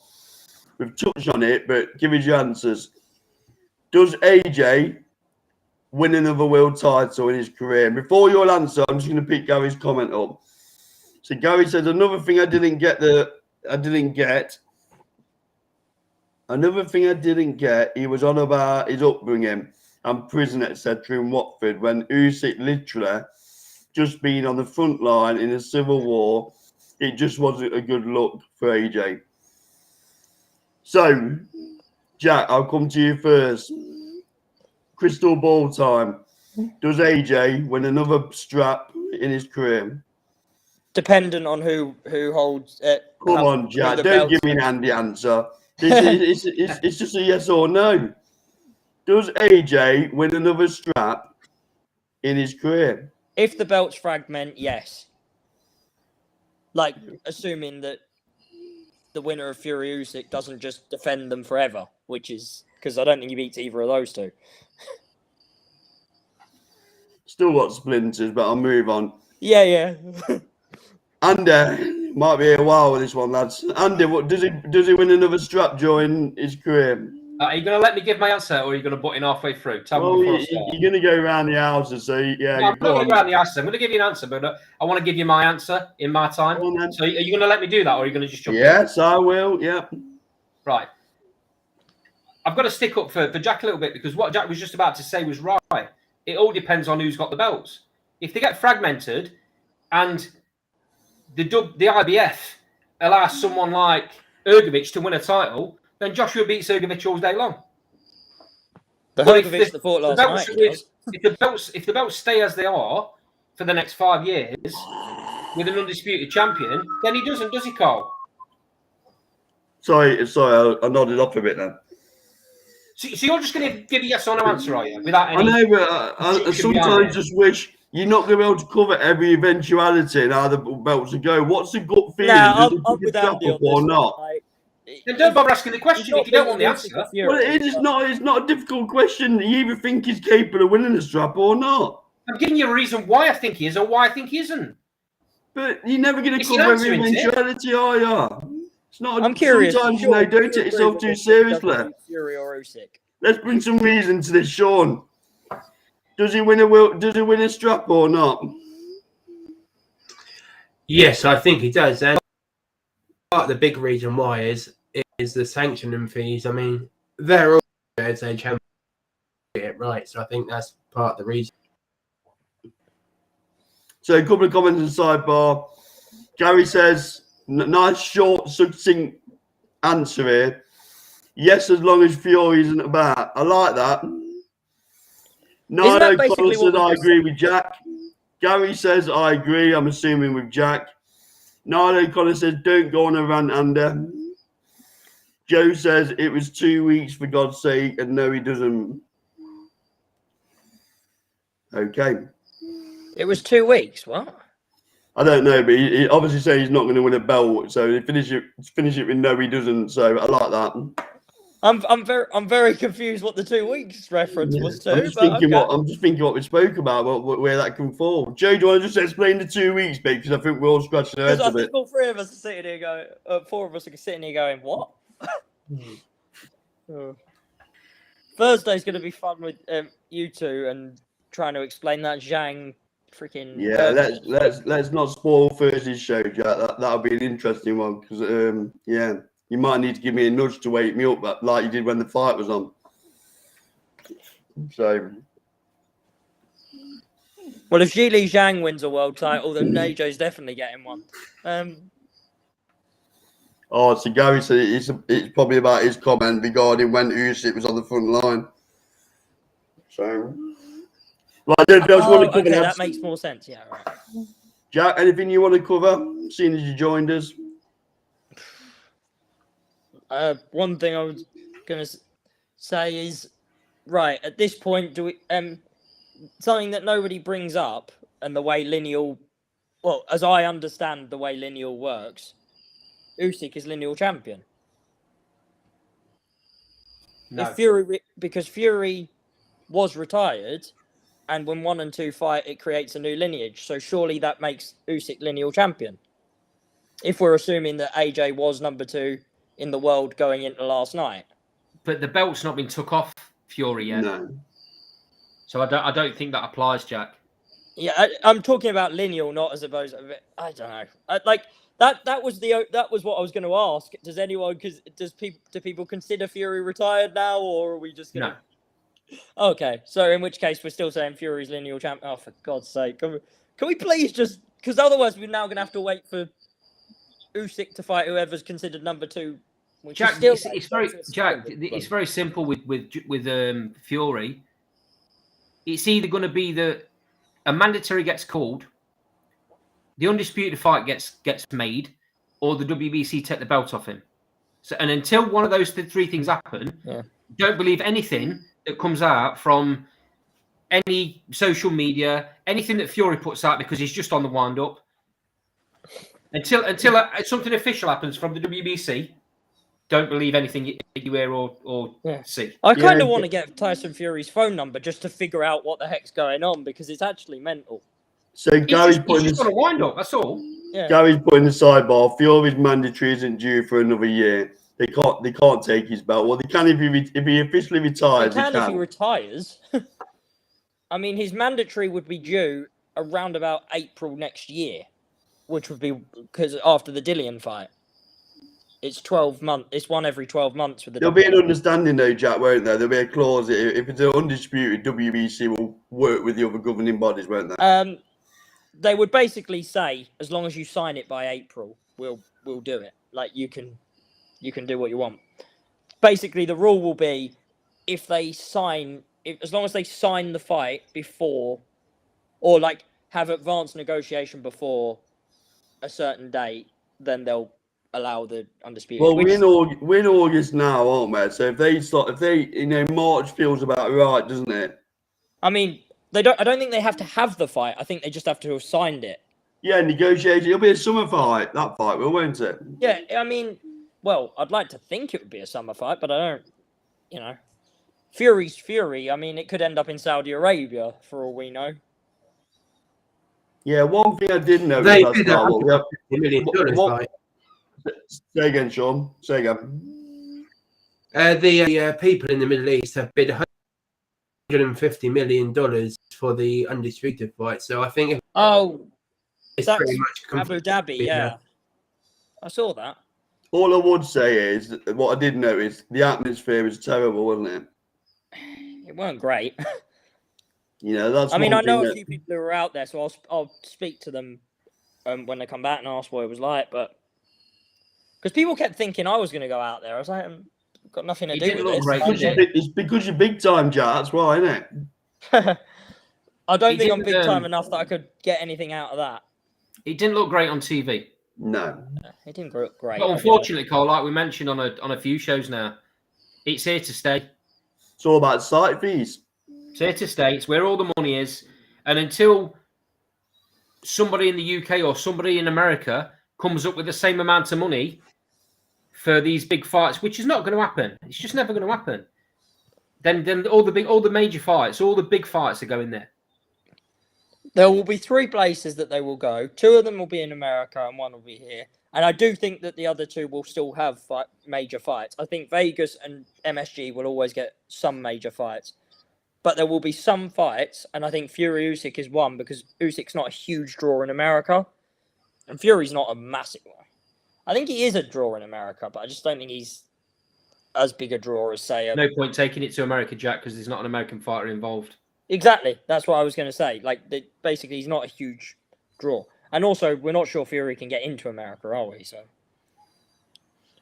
We've touched on it, but give us your answers. Does AJ win another world title in his career? And before your answer, I'm just going to pick Gary's comment up. So Gary says another thing I didn't get. Another thing I didn't get. He was on about his upbringing and prison, etc. in Watford when Usyk literally just being on the front line in a civil war. It just wasn't a good look for AJ. So, Jack, I'll come to you first. Crystal ball time. Does AJ win another strap in his career? Dependent on who holds it. Come on, Jack. Don't give me an handy answer. It's just a yes or no. Does AJ win another strap in his career? If the belt's fragment, yes. Like, assuming that the winner of Fury Usyk doesn't just defend them forever, which is because I don't think he beats either of those two. Still got splinters, but I'll move on. Yeah. Andy might be a while with this one, lads. Andy, what does he win another strap during his career? Are you going to let me give my answer, or are you going to butt in halfway through? Tell Well, me before I start. you're going to go around the houses, so yeah. No, I'm not going to go around the answer. I'm going to give you an answer, but I want to give you my answer in my time. So are you going to let me do that, or are you going to just jump in? Yes, I will. Yeah. Right. I've got to stick up for Jack a little bit because what Jack was just about to say was right. It all depends on who's got the belts. If they get fragmented and the IBF allows someone like Ergovic to win a title, then Joshua beats Ergovic all day long. But Ergovic the fought last night. If the belts stay as they are for the next 5 years with an undisputed champion, then he doesn't, does he, Carl? Sorry, I nodded off a bit then. So you're just going to give a yes or no answer, are you? Without any... I know, but I sometimes just wish you're not going to be able to cover every eventuality and how the belts will go. What's the gut feeling? Nah, Does I'm it with strap Andy up on or this not? one. Then don't bother asking the question if you don't want the answer. Well, it's not a difficult question. You either think he's capable of winning the strap or not. I'm giving you a reason why I think he is or why I think he isn't. But you're never going to It's an cover answer, every isn't it? eventuality, are you? It's not. I'm curious. Sometimes, Sure, don't take yourself too seriously. Fury or Usyk. Let's bring some reason to this, Sean. Does he win a strap or not? Yes, I think he does. And part of the big reason why is the sanctioning fees. I mean, they're all there, so they can get it right. So I think that's part of the reason. So a couple of comments in sidebar. Gary says, nice, short, succinct answer here. Yes, as long as Fury isn't about. I like that. Nino Connor said, I agree with Jack. Gary says, I agree. I'm assuming with Jack. Nino Connor says, don't go on a rant, Andy. Joe says, it was 2 weeks, for God's sake. And no, he doesn't. Okay. It was 2 weeks. What? I don't know, but he obviously said he's not going to win a belt. So he finish it with no, he doesn't. So I like that. I'm very confused what the 2 weeks reference was to. I'm just thinking what we spoke about, where that can fall. Joe, do you want to just explain the 2 weeks, mate? Because I think we're all scratching our heads a bit. I think all three of us are sitting here going, 4 of us are sitting here going, what? Thursday's going to be fun with you two and trying to explain that Zhang freaking. Yeah, let's not spoil Thursday's show, Jack. That'll be an interesting one because yeah. You might need to give me a nudge to wake me up, like you did when the fight was on. So, Well, if Zhili Zhang wins a world title, then AJ's definitely getting one. so Gary said it's probably about his comment regarding when Usyk was on the front line. So, well, I just want to cover that makes more sense. Yeah, right. Jack, anything you want to cover, seeing as you joined us? One thing I was going to say is, right, at this point, do we something that nobody brings up, and the way lineal, well, as I understand the way lineal works, Usyk is lineal champion. No. If because Fury was retired, and when 1 and 2 fight, it creates a new lineage. So surely that makes Usyk lineal champion. If we're assuming that AJ was number 2 in the world going into last night. But the belt's not been took off Fury yet. No. So I don't think that applies, Jack. Yeah, I'm talking about lineal, not as opposed. I don't know. That was what I was going to ask. Does anyone? Do people consider Fury retired now, or are we just going to? No. Okay, so in which case we're still saying Fury's lineal champion. Oh, for God's sake! Can we please just? Because otherwise we're now going to have to wait for Usyk to fight whoever's considered number 2. Jack, it's very simple with Fury. It's either going to be a mandatory gets called, the undisputed fight gets made, or the WBC take the belt off him. So, and until one of those 3 things happen, don't believe anything that comes out from any social media, anything that Fury puts out, because he's just on the wind up. Until something official happens from the WBC, don't believe anything you hear or see. I kind of want to get Tyson Fury's phone number just to figure out what the heck's going on, because it's actually mental. So Gary's putting just got to wind up. That's all. Yeah. Gary's putting the sidebar. Fury's mandatory isn't due for another year. They can't take his belt. Well, they can if he officially retires. They can if he retires. I mean, his mandatory would be due around about April next year, which would be because after the Dillian fight. It's 12 months. It's one every 12 months with the. There'll be an understanding though, Jack, won't there? There'll be a clause if it's an undisputed, WBC will work with the other governing bodies, won't they? They would basically say, as long as you sign it by April, we'll do it. Like you can do what you want. Basically, the rule will be as long as they sign the fight before, or like have advanced negotiation before a certain date, then they'll allow the undisputed. Well, we're in August now, aren't we? So March feels about right, doesn't it? I mean, I don't think they have to have the fight. I think they just have to have signed it. Yeah, negotiation. It'll be a summer fight. That fight will, won't it? Yeah, I mean, well, I'd like to think it would be a summer fight, but I don't. Fury's Fury. I mean, it could end up in Saudi Arabia for all we know. Yeah, one thing I didn't know. They did $150 million fight. Say again, Sean. Say again. The people in the Middle East have bid $150 million for the undisputed fight. So I think it's pretty much Abu Dhabi. Yeah, I saw that. All I would say is what I did notice: the atmosphere was terrible, wasn't it? It weren't great. That's. I mean, I know a few people who are out there, so I'll speak to them when they come back and ask what it was like, but. Because people kept thinking I was going to go out there. I was like, I've got nothing to do with this. It's because you're big time, Jack. That's why, isn't it? I don't think I'm big time enough that I could get anything out of that. It didn't look great on TV. No. It didn't look great. But unfortunately, Cole, like we mentioned on a few shows now, it's here to stay. It's all about site fees. It's here to stay. It's where all the money is. And until somebody in the UK or somebody in America comes up with the same amount of money for these big fights, which is not going to happen. It's just never going to happen. Then all the major fights, all the big fights are going there. There will be 3 places that they will go. 2 of them will be in America and 1 will be here. And I do think that the other 2 will still have major fights. I think Vegas and MSG will always get some major fights. But there will be some fights, and I think Fury Usyk is one because Usyk's not a huge draw in America. And Fury's not a massive one. I think he is a draw in America, but I just don't think he's as big a draw as say. No point taking it to America, Jack, because there's not an American fighter involved. Exactly, that's what I was going to say. Like, basically, he's not a huge draw, and also we're not sure Fury can get into America, are we? So.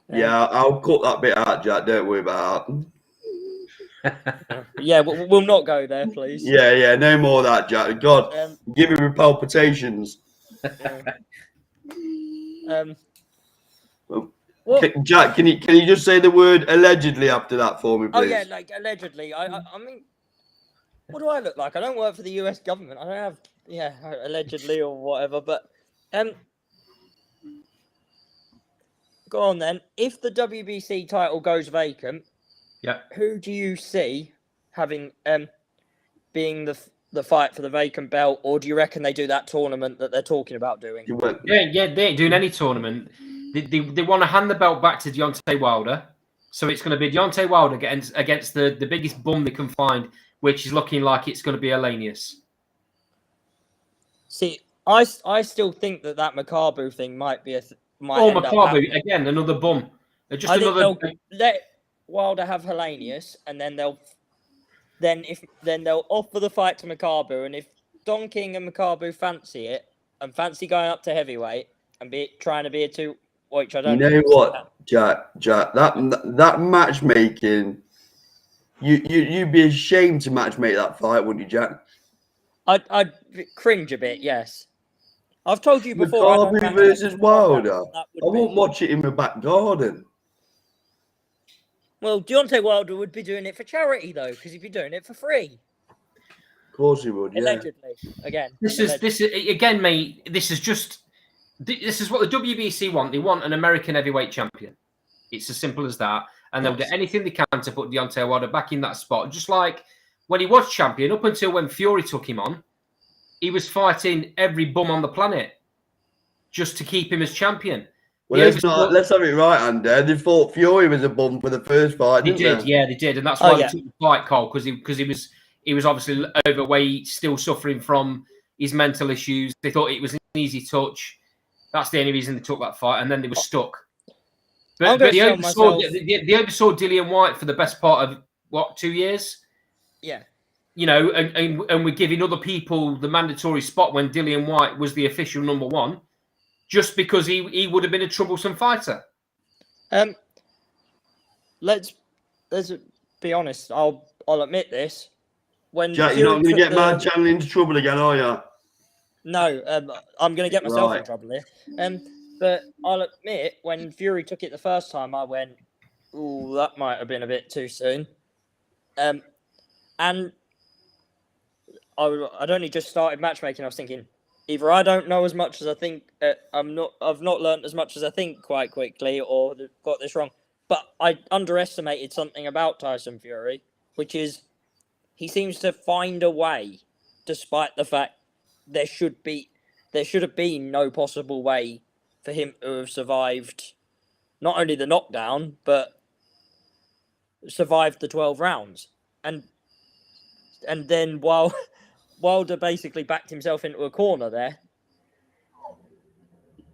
Yeah, I'll cut that bit out, Jack. Don't worry about that. Yeah, we'll not go there, please. Yeah, no more of that, Jack. God, give me palpitations. What? Jack, can you just say the word allegedly after that for me, please? Oh yeah, like allegedly. I mean, what do I look like? I don't work for the U.S. government. I don't have allegedly or whatever. But go on then. If the WBC title goes vacant, who do you see having being the fight for the vacant belt, or do you reckon they do that tournament that they're talking about doing? Yeah, they ain't doing any tournament. They want to hand the belt back to Deontay Wilder, so it's going to be Deontay Wilder against the biggest bum they can find, which is looking like it's going to be Elenius. See, I still think that Makabu thing might be Makabu again, another bum. Just I another. Think they'll let Wilder have Helenius, and then they'll offer the fight to Makabu, and if Don King and Makabu fancy it and fancy going up to heavyweight and trying to be a two, which I don't. You know what, Jack? That matchmaking, you'd be ashamed to matchmake that fight, wouldn't you, Jack? I'd cringe a bit, yes. I've told you before. Makabu versus Wilder. I won't watch it in my back garden. Well, Deontay Wilder would be doing it for charity, though, because he'd be doing it for free. Of course he would, yeah. Allegedly, again. This is again, mate. This is what the WBC want. They want an American heavyweight champion. It's as simple as that, and they'll get anything they can to put Deontay Wilder back in that spot. Just like when he was champion, up until when Fury took him on, he was fighting every bum on the planet just to keep him as champion. Well, let's have it right, Andy. They thought Fury was a bum for the first fight, didn't they? Yeah, they did, and that's why they took the fight call, because he was obviously overweight, still suffering from his mental issues. They thought it was an easy touch. That's the only reason they took that fight, and then they were stuck. But they oversaw Dillian White for the best part of 2 years. Yeah. You know, and we're giving other people the mandatory spot when Dillian White was the official number one, just because he would have been a troublesome fighter. Let's be honest. I'll admit this. When Jack, you're not going to get Mad Channel into trouble again, are you? No, I'm going to get myself in trouble here. But I'll admit, when Fury took it the first time, I went, "Ooh, that might have been a bit too soon." And I'd only just started matchmaking. I was thinking, either I don't know as much as I think, I've not learned as much as I think quite quickly, or got this wrong. But I underestimated something about Tyson Fury, which is he seems to find a way, despite the fact there should have been no possible way for him to have survived not only the knockdown, but survived the 12 rounds. And then while Wilder basically backed himself into a corner there,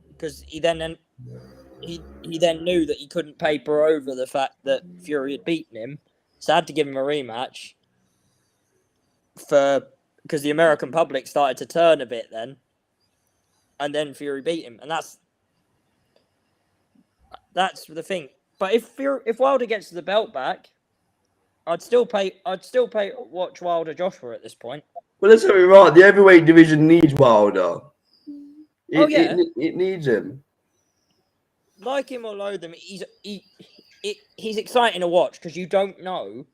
because he then knew that he couldn't paper over the fact that Fury had beaten him, so I had to give him a rematch because the American public started to turn a bit then, and then Fury beat him, and that's the thing. But if Wilder gets the belt back, I'd still pay watch Wilder Joshua at this point. Well, let's have it right. The heavyweight division needs Wilder. It needs him. Like him or loathe him, he's exciting to watch because you don't know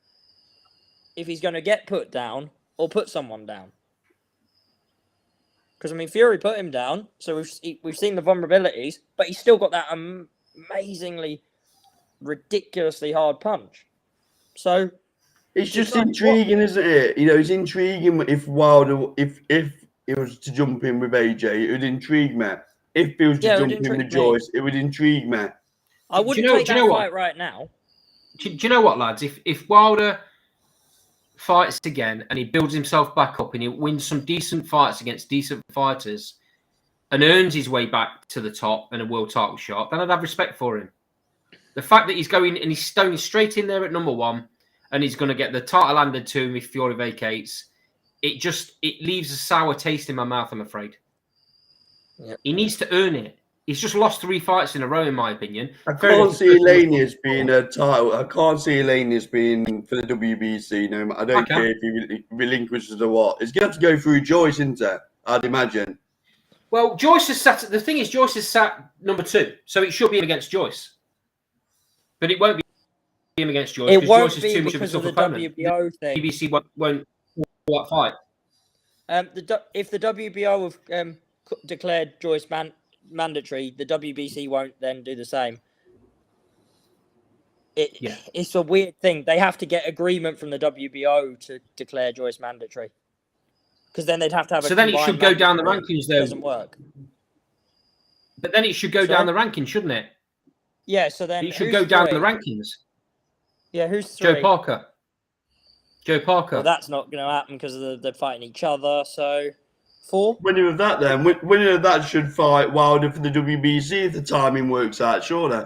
if he's going to get put down or put someone down. Because I mean, Fury put him down, so we've seen the vulnerabilities, but he's still got that amazingly, ridiculously hard punch. So it's just intriguing, isn't it? You know, it's intriguing if Wilder, if it was to jump in with AJ, it would intrigue me. If it was to jump in with Joyce, it would intrigue me. I wouldn't take that fight right now. Do you know what, lads? If Wilder fights again and he builds himself back up and he wins some decent fights against decent fighters, and earns his way back to the top and a world title shot, then I'd have respect for him. The fact that he's going and he's stoning straight in there at number 1 and he's going to get the title handed to him if Fury vacates, it leaves a sour taste in my mouth, I'm afraid. Yep. He needs to earn it. He's just lost 3 fights in a row, in my opinion. I can't see Elenius being a title. I can't see Elenius being for the WBC. No, I don't care if he relinquishes or what. It's going to have to go through Joyce, isn't it? I'd imagine. Well, Joyce has sat. The thing is, Joyce has sat number 2, so it should be him against Joyce. But it won't be him against Joyce. It won't Joyce is be too much of a because of tough the opponent. WBO thing. BBC won't that fight. If the WBO have declared Joyce mandatory, the WBC won't then do the same. It's a weird thing. They have to get agreement from the WBO to declare Joyce mandatory, because then they'd have to have. So then it should go down the rankings, though. It doesn't work. But then it should go down the rankings, shouldn't it? Yeah. So then it should go down the rankings. Yeah. Who's 3? Joe Parker. Well, that's not going to happen because they're fighting each other. So 4. Winner of that, then. Winner of that should fight Wilder for the WBC if the timing works out, surely.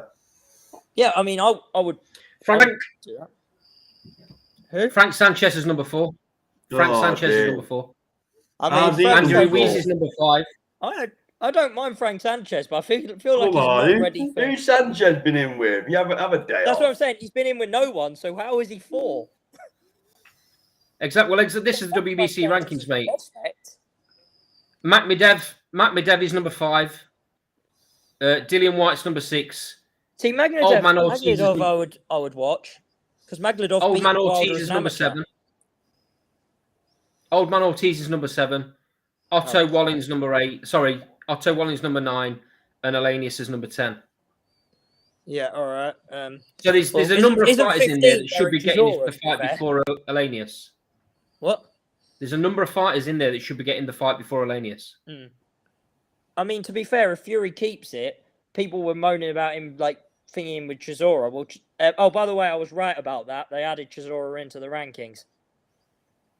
Yeah, I mean, I would. Frank Do that. Who? Frank Sanchez is number 4. Frank Sanchez is number 4. I mean, Andrew Ruiz is number 5. I don't mind Frank Sanchez, but I feel like he's Come on, not ready for. who's Sanchez been in with? You have a day That's off. what I'm saying. He's been in with no one, so how is he 4? Exactly. Well, this is the WBC rankings, mate. Prospect. Matt Medev is number 5. Dillian White's number 6. See, Magladov I would watch, because Magladov Old beat Man Wilder Ortiz as is an number amateur. 7. Old Man Ortiz is number 7. Otto Wallins number 8. Sorry, Otto Wallins number 9, and Elenius is number 10. Yeah, all right. So there's a number of fighters in there that should be getting Chisora, the fight before Elenius. What? There's a number of fighters in there that should be getting the fight before Elenius. I mean, to be fair, if Fury keeps it, people were moaning about him, like, thinking him with Chisora. Well, by the way, I was right about that. They added Chisora into the rankings.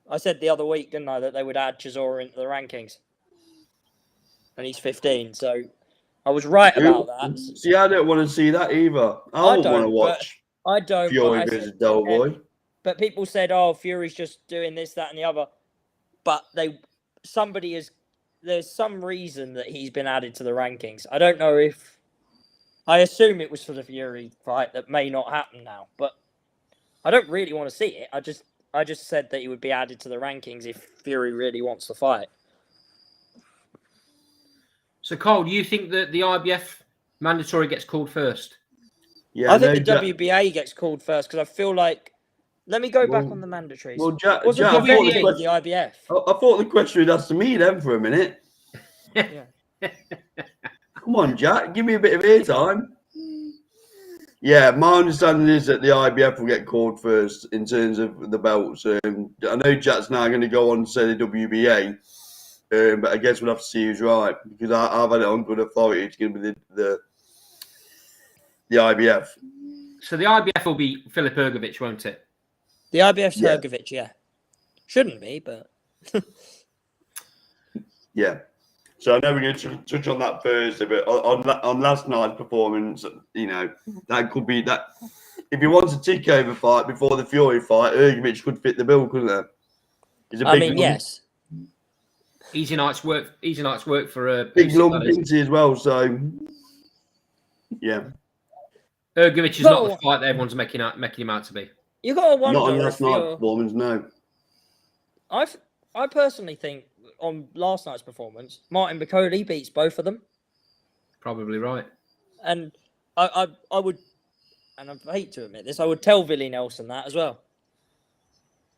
I said the other week, didn't I, that they would add Chisora into the rankings. And he's 15, so I was right about that. See, I don't want to see that either. I don't want to watch I don't. Fury versus Del Boy. But people said, "Oh, Fury's just doing this, that, and the other." But there's some reason that he's been added to the rankings. I don't know if. I assume it was for the Fury fight that may not happen now, but I don't really want to see it. I just said that he would be added to the rankings if Fury really wants to fight. So, Cole, do you think that the IBF mandatory gets called first? Yeah, I think the WBA gets called first because I feel like. Let me go back on the mandatories. Well, Jack, Was the I thought WBA or the IBF? I thought the question was asked to me then for a minute. Yeah. Come on, Jack, give me a bit of airtime. Yeah, my understanding is that the IBF will get called first in terms of the belts. I know Jack's now going to go on to say the WBA, but I guess we'll have to see who's right because I've had it on good authority. It's going to be the IBF. So the IBF will be Filip Hrgović, won't it? The IBF's Hrgović, yeah. Shouldn't be, but... Yeah. So I know we're going to touch on that Thursday, but on last night's performance, that could be that. If he wants a takeover fight before the Fury fight, Hrgović could fit the bill, couldn't it? Yes. Easy night's work for a big lump into as well. So, yeah. Hrgović is not the fight that everyone's making him out to be. You got to wonder. Not on last night's performance, no. I personally think on last night's performance, Martin Bakole beats both of them. Probably right. And I would, and I hate to admit this, I would tell Billy Nelson that as well.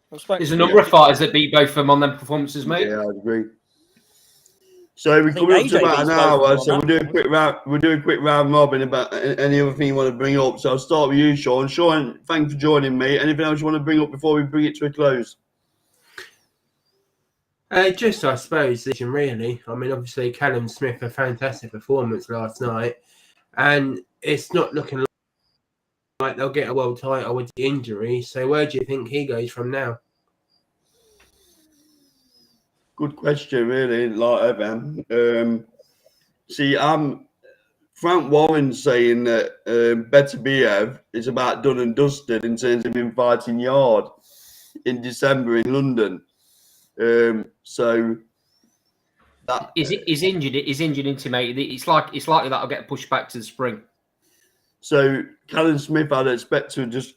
There's a number of fighters that beat both of them on them performances, mate. Yeah, I'd agree. So we're coming up to about an hour, so we'll do a quick round. We'll do a quick round robin about any other thing you want to bring up. So I'll start with you, Sean. Sean, thanks for joining me. Anything else you want to bring up before we bring it to a close? Just, I suppose, really. I mean, obviously, Callum Smith, a fantastic performance last night, and it's not looking like they'll get a world title with the injury. So where do you think he goes from now? Good question, really. Like Evan, see, Frank Warren saying that Beterbiev is about done and dusted in terms of him fighting Yard in December in London. So that is injured. Is injured intimated. It's likely that'll get pushed back to the spring. So Callum Smith, I'd expect to just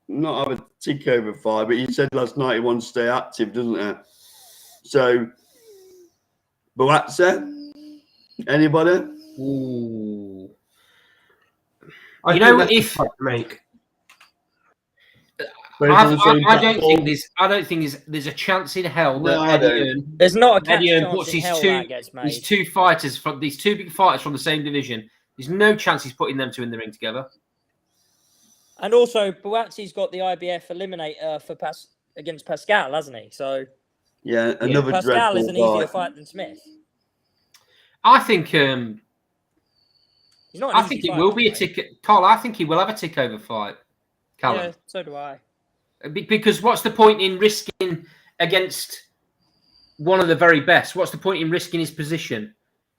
not have a tick over fight, but he said last night he wants to stay active, doesn't he? So Buatsi, anybody? Ooh. I You think know, that's if tough to make. I don't think there's a chance in hell that No, I Eddie don't. Hearn, There's not a Eddie Hearn chance puts in hell that gets made. these two big fighters from the same division. There's no chance he's putting them two in the ring together. And also, Buatsi's got the IBF eliminator for against Pascal, hasn't he? So Yeah, another Pascal dreadful is an easier fight. fight than Smith. I think He's not. I think it will be a tick. Carl, I think he will have a tick over fight. Callum. Yeah, so do I. Because what's the point in risking against one of the very best? What's the point in risking his position?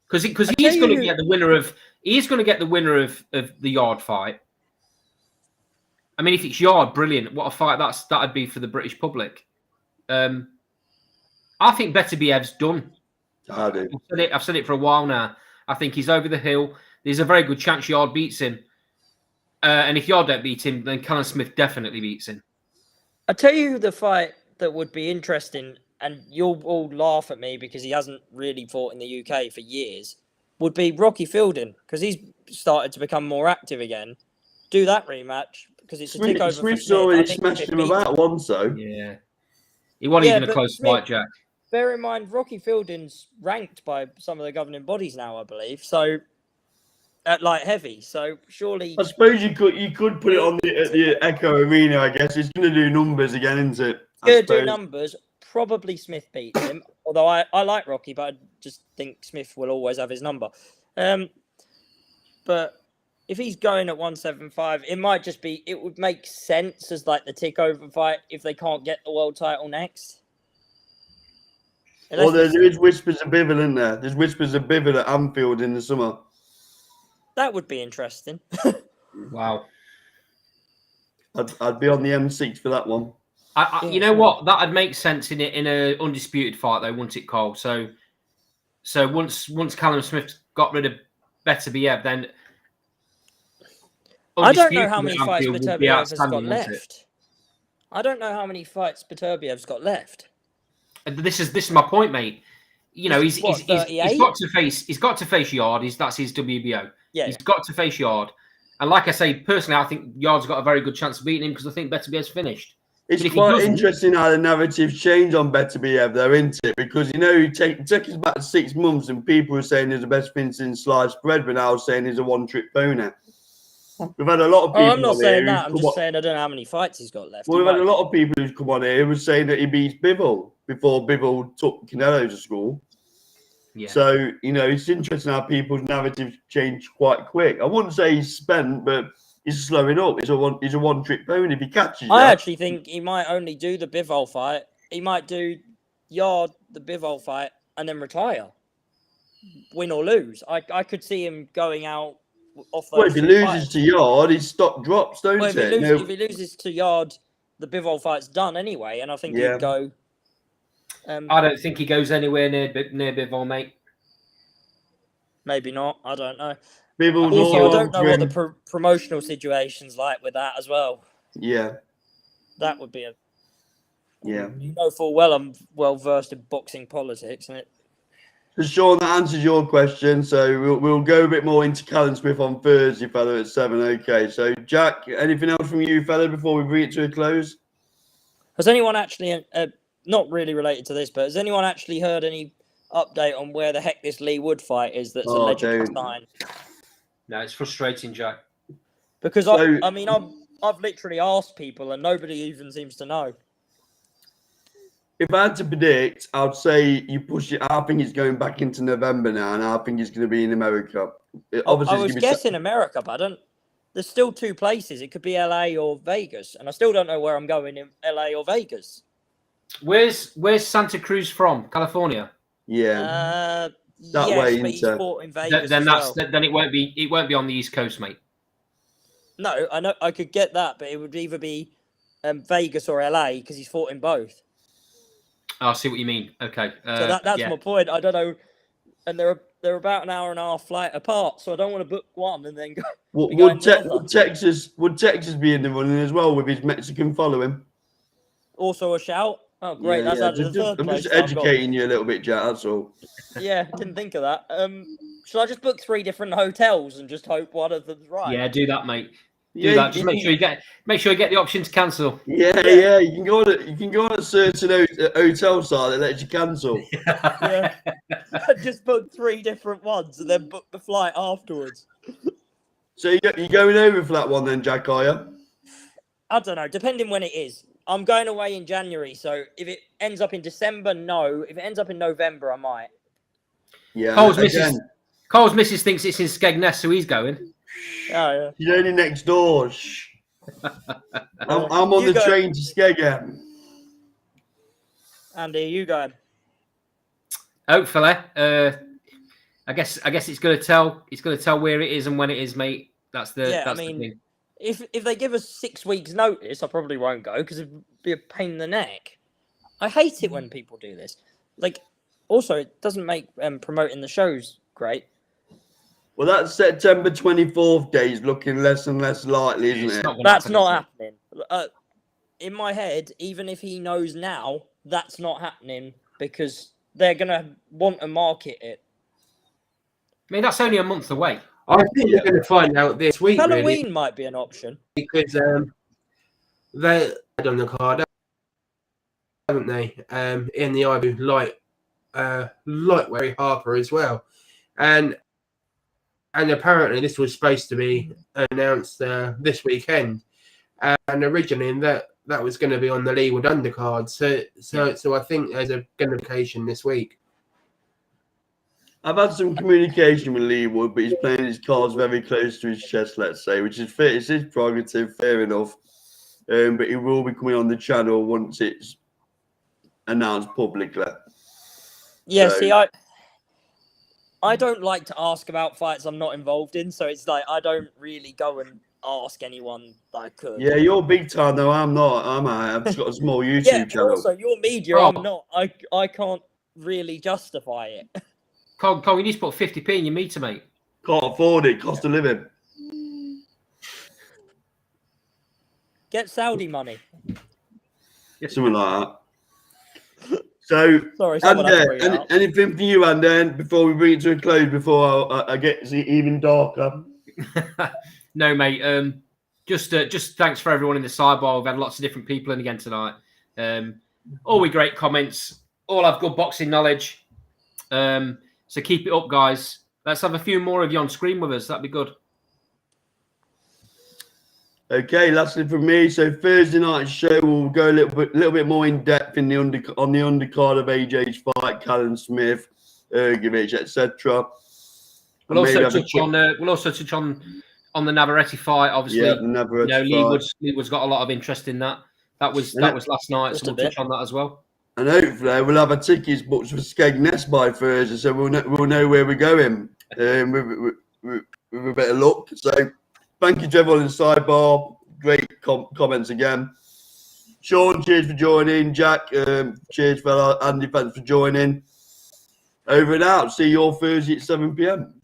Because he's going to get the winner of the Yard fight. I mean, if it's Yard, brilliant. What a fight that'd be for the British public. I think Beterbiev's done. I do. I've said it for a while now. I think he's over the hill. There's a very good chance Yard beats him. And if Yard don't beat him, then Callum Smith definitely beats him. I tell you the fight that would be interesting, and you'll all laugh at me because he hasn't really fought in the UK for years, would be Rocky Fielding, because he's started to become more active again. Do that rematch, because it's a takeover for Smith's Smith. already I think smashed Smith him beats about once, though. Yeah. He wasn't even a but close Smith- fight, Jack. Bear in mind, Rocky Fielding's ranked by some of the governing bodies now, I believe. So, at light heavy. So, surely. I suppose you could put it on the Echo Arena. I guess it's going to do numbers again, isn't it? Good do numbers. Probably Smith beats him. Although I like Rocky, but I just think Smith will always have his number. But if he's going at 175, it might just be. It would make sense as like the takeover fight if they can't get the world title next. Well, there is whispers of Bivol, isn't there? There's whispers of Bivol at Anfield in the summer. That would be interesting. Wow. I'd be on the M6 for that one. You know what? That'd make sense in a undisputed fight, though, wouldn't it, Cole? So once Callum Smith got rid of Beterbiev, then I don't know how many fights Anfield would be Beterbiev has got outstanding, wouldn't it? left. I don't know how many fights Beterbiev's got left. This is my point, mate. You know, he's got to face Yard. That's his WBO. Yeah, He's got to face Yard. And like I say, personally, I think Yard's got a very good chance of beating him because I think Beterbiev's finished. It's quite interesting how the narrative's changed on Beterbiev, though, isn't it? Because, you know, it took us back 6 months and people were saying he's the best thing since sliced bread, but now saying he's a one-trick pony. We've had a lot of people. I'm not saying that. I'm just saying I don't know how many fights he's got left. Well, we've had a lot of people who've come on here who were saying that he beats Bivol before Bivol took Canelo to school. Yeah. So, you know, it's interesting how people's narratives change quite quick. I wouldn't say he's spent, but he's slowing up. He's a one-trick pony if he catches you. I actually think he might only do the Bivol fight. He might do Yard, the Bivol fight, and then retire. Win or lose. I could see him going out off those. Well, if he loses to Yard, his stock drops, don't well, it? If he loses to Yard, the Bivol fight's done anyway, and I think he'd go. I don't think he goes anywhere near Bivol, mate. Maybe not. I don't know. Bivol's also, I don't know what the promotional situation's like with that as well. Yeah. That would be a. Yeah. You know full well I'm well versed in boxing politics, and it. So, Sean, that answers your question. So we'll go a bit more into Callum Smith on Thursday, fella, at 7. Okay. So, Jack, anything else from you, fella, before we bring it to a close? Has anyone actually, not really related to this, but has anyone actually heard any update on where the heck this Lee Wood fight is that's allegedly signed? No, it's frustrating, Jack. Because I've literally asked people and nobody even seems to know. If I had to predict, I'd say you push it. I think it's going back into November now, and I think it's going to be in America. Obviously, I was guessing America, but there's still 2 places. It could be LA or Vegas, and I still don't know where I'm going in LA or Vegas. Where's Santa Cruz from? California? Yeah. That yes, way but he's into- fought in Vegas Then as that's well. then it won't be on the East Coast, mate. No, I know I could get that, but it would either be Vegas or LA because he's fought in both. I see what you mean. Okay. So that's yeah. my point. I don't know, and they're about an hour and a half flight apart, so I don't want to book one and then go. Be going the other. Would Texas be in the running as well with his Mexican following? Also a shout. Oh, great! Yeah, That's yeah. added the third I'm place. just that I've got. educating you a little bit, Jack. That's all. Yeah, didn't think of that. Should I just book 3 different hotels and just hope one of them's right? Yeah, do that, mate. Do Yeah, that. Just make sure you get the option to cancel. Yeah. You can go on a certain hotel site that lets you cancel. Yeah. Just book 3 different ones and then book the flight afterwards. So you're going over for that one then, Jack, are you? I don't know, depending when it is. I'm going away in January, so if it ends up in December, no. If it ends up in November, I might. Yeah. Cole's missus thinks it's in Skegness, so he's going. Oh, yeah. She's only next door. Shh. I'm on You the go. train to Skeggen. Andy, you going? Hopefully, I guess it's going to tell where it is and when it is, mate. That's the Yeah, the I mean, thing. if they give us 6 weeks' notice, I probably won't go because it'd be a pain in the neck. I hate it when people do this. Like, also, it doesn't make promoting the shows great. Well, that September 24th day is looking less and less likely, isn't It's it? not gonna That's happen, not is it? happening. In my head, even if he knows now, that's not happening because they're gonna want to market it. I mean, that's only a month away. I think we're going to find out this week, Halloween really, might be an option. because they had on the card, haven't they? In the Ibu lightweight Harper as well, and apparently this was supposed to be announced this weekend, and originally that was going to be on the Leewood undercard. So I think there's a going to be occasion this week. I've had some communication with Leewood, but he's playing his cards very close to his chest, let's say, which is fair. It's his prerogative, fair enough. But he will be coming on the channel once it's announced publicly. Yeah, So- see, I don't like to ask about fights I'm not involved in, so it's like I don't really go and ask anyone that I could. Yeah, you're big time though. I'm not. I've just got a small YouTube Yeah, but channel. also your media, Oh. I'm not. I can't really justify it. Cole, you need to put 50p in your meter, mate. Can't afford it. Cost of living. Get Saudi money. Something like that. So, Sorry, someone had to bring it Andy, up. anything for you, Andy, before we bring it to a close, before I get even darker? No, mate. Just thanks for everyone in the sidebar. We've had lots of different people in again tonight. All with great comments. All have good boxing knowledge. So keep it up, guys. Let's have a few more of you on screen with us. That'd be good. Okay, lastly from me. So Thursday night show, we'll go a little bit more in depth in on the undercard of AJ's fight, Callum Smith, Ergovic, etc. We'll also touch on the Navarrete fight. Obviously, Yeah, the Navarrete Leewood's got a lot of interest in that. That was last night, Just so a we'll touch bit. on that as well. And hopefully we'll have our tickets booked for Skegness by Thursday, so we'll know where we're going with a bit of luck. So thank you to everyone in the sidebar. Great comments again. Sean, cheers for joining. Jack, cheers, fella. Andy, thanks for joining. Over and out. See you all Thursday at 7 p.m.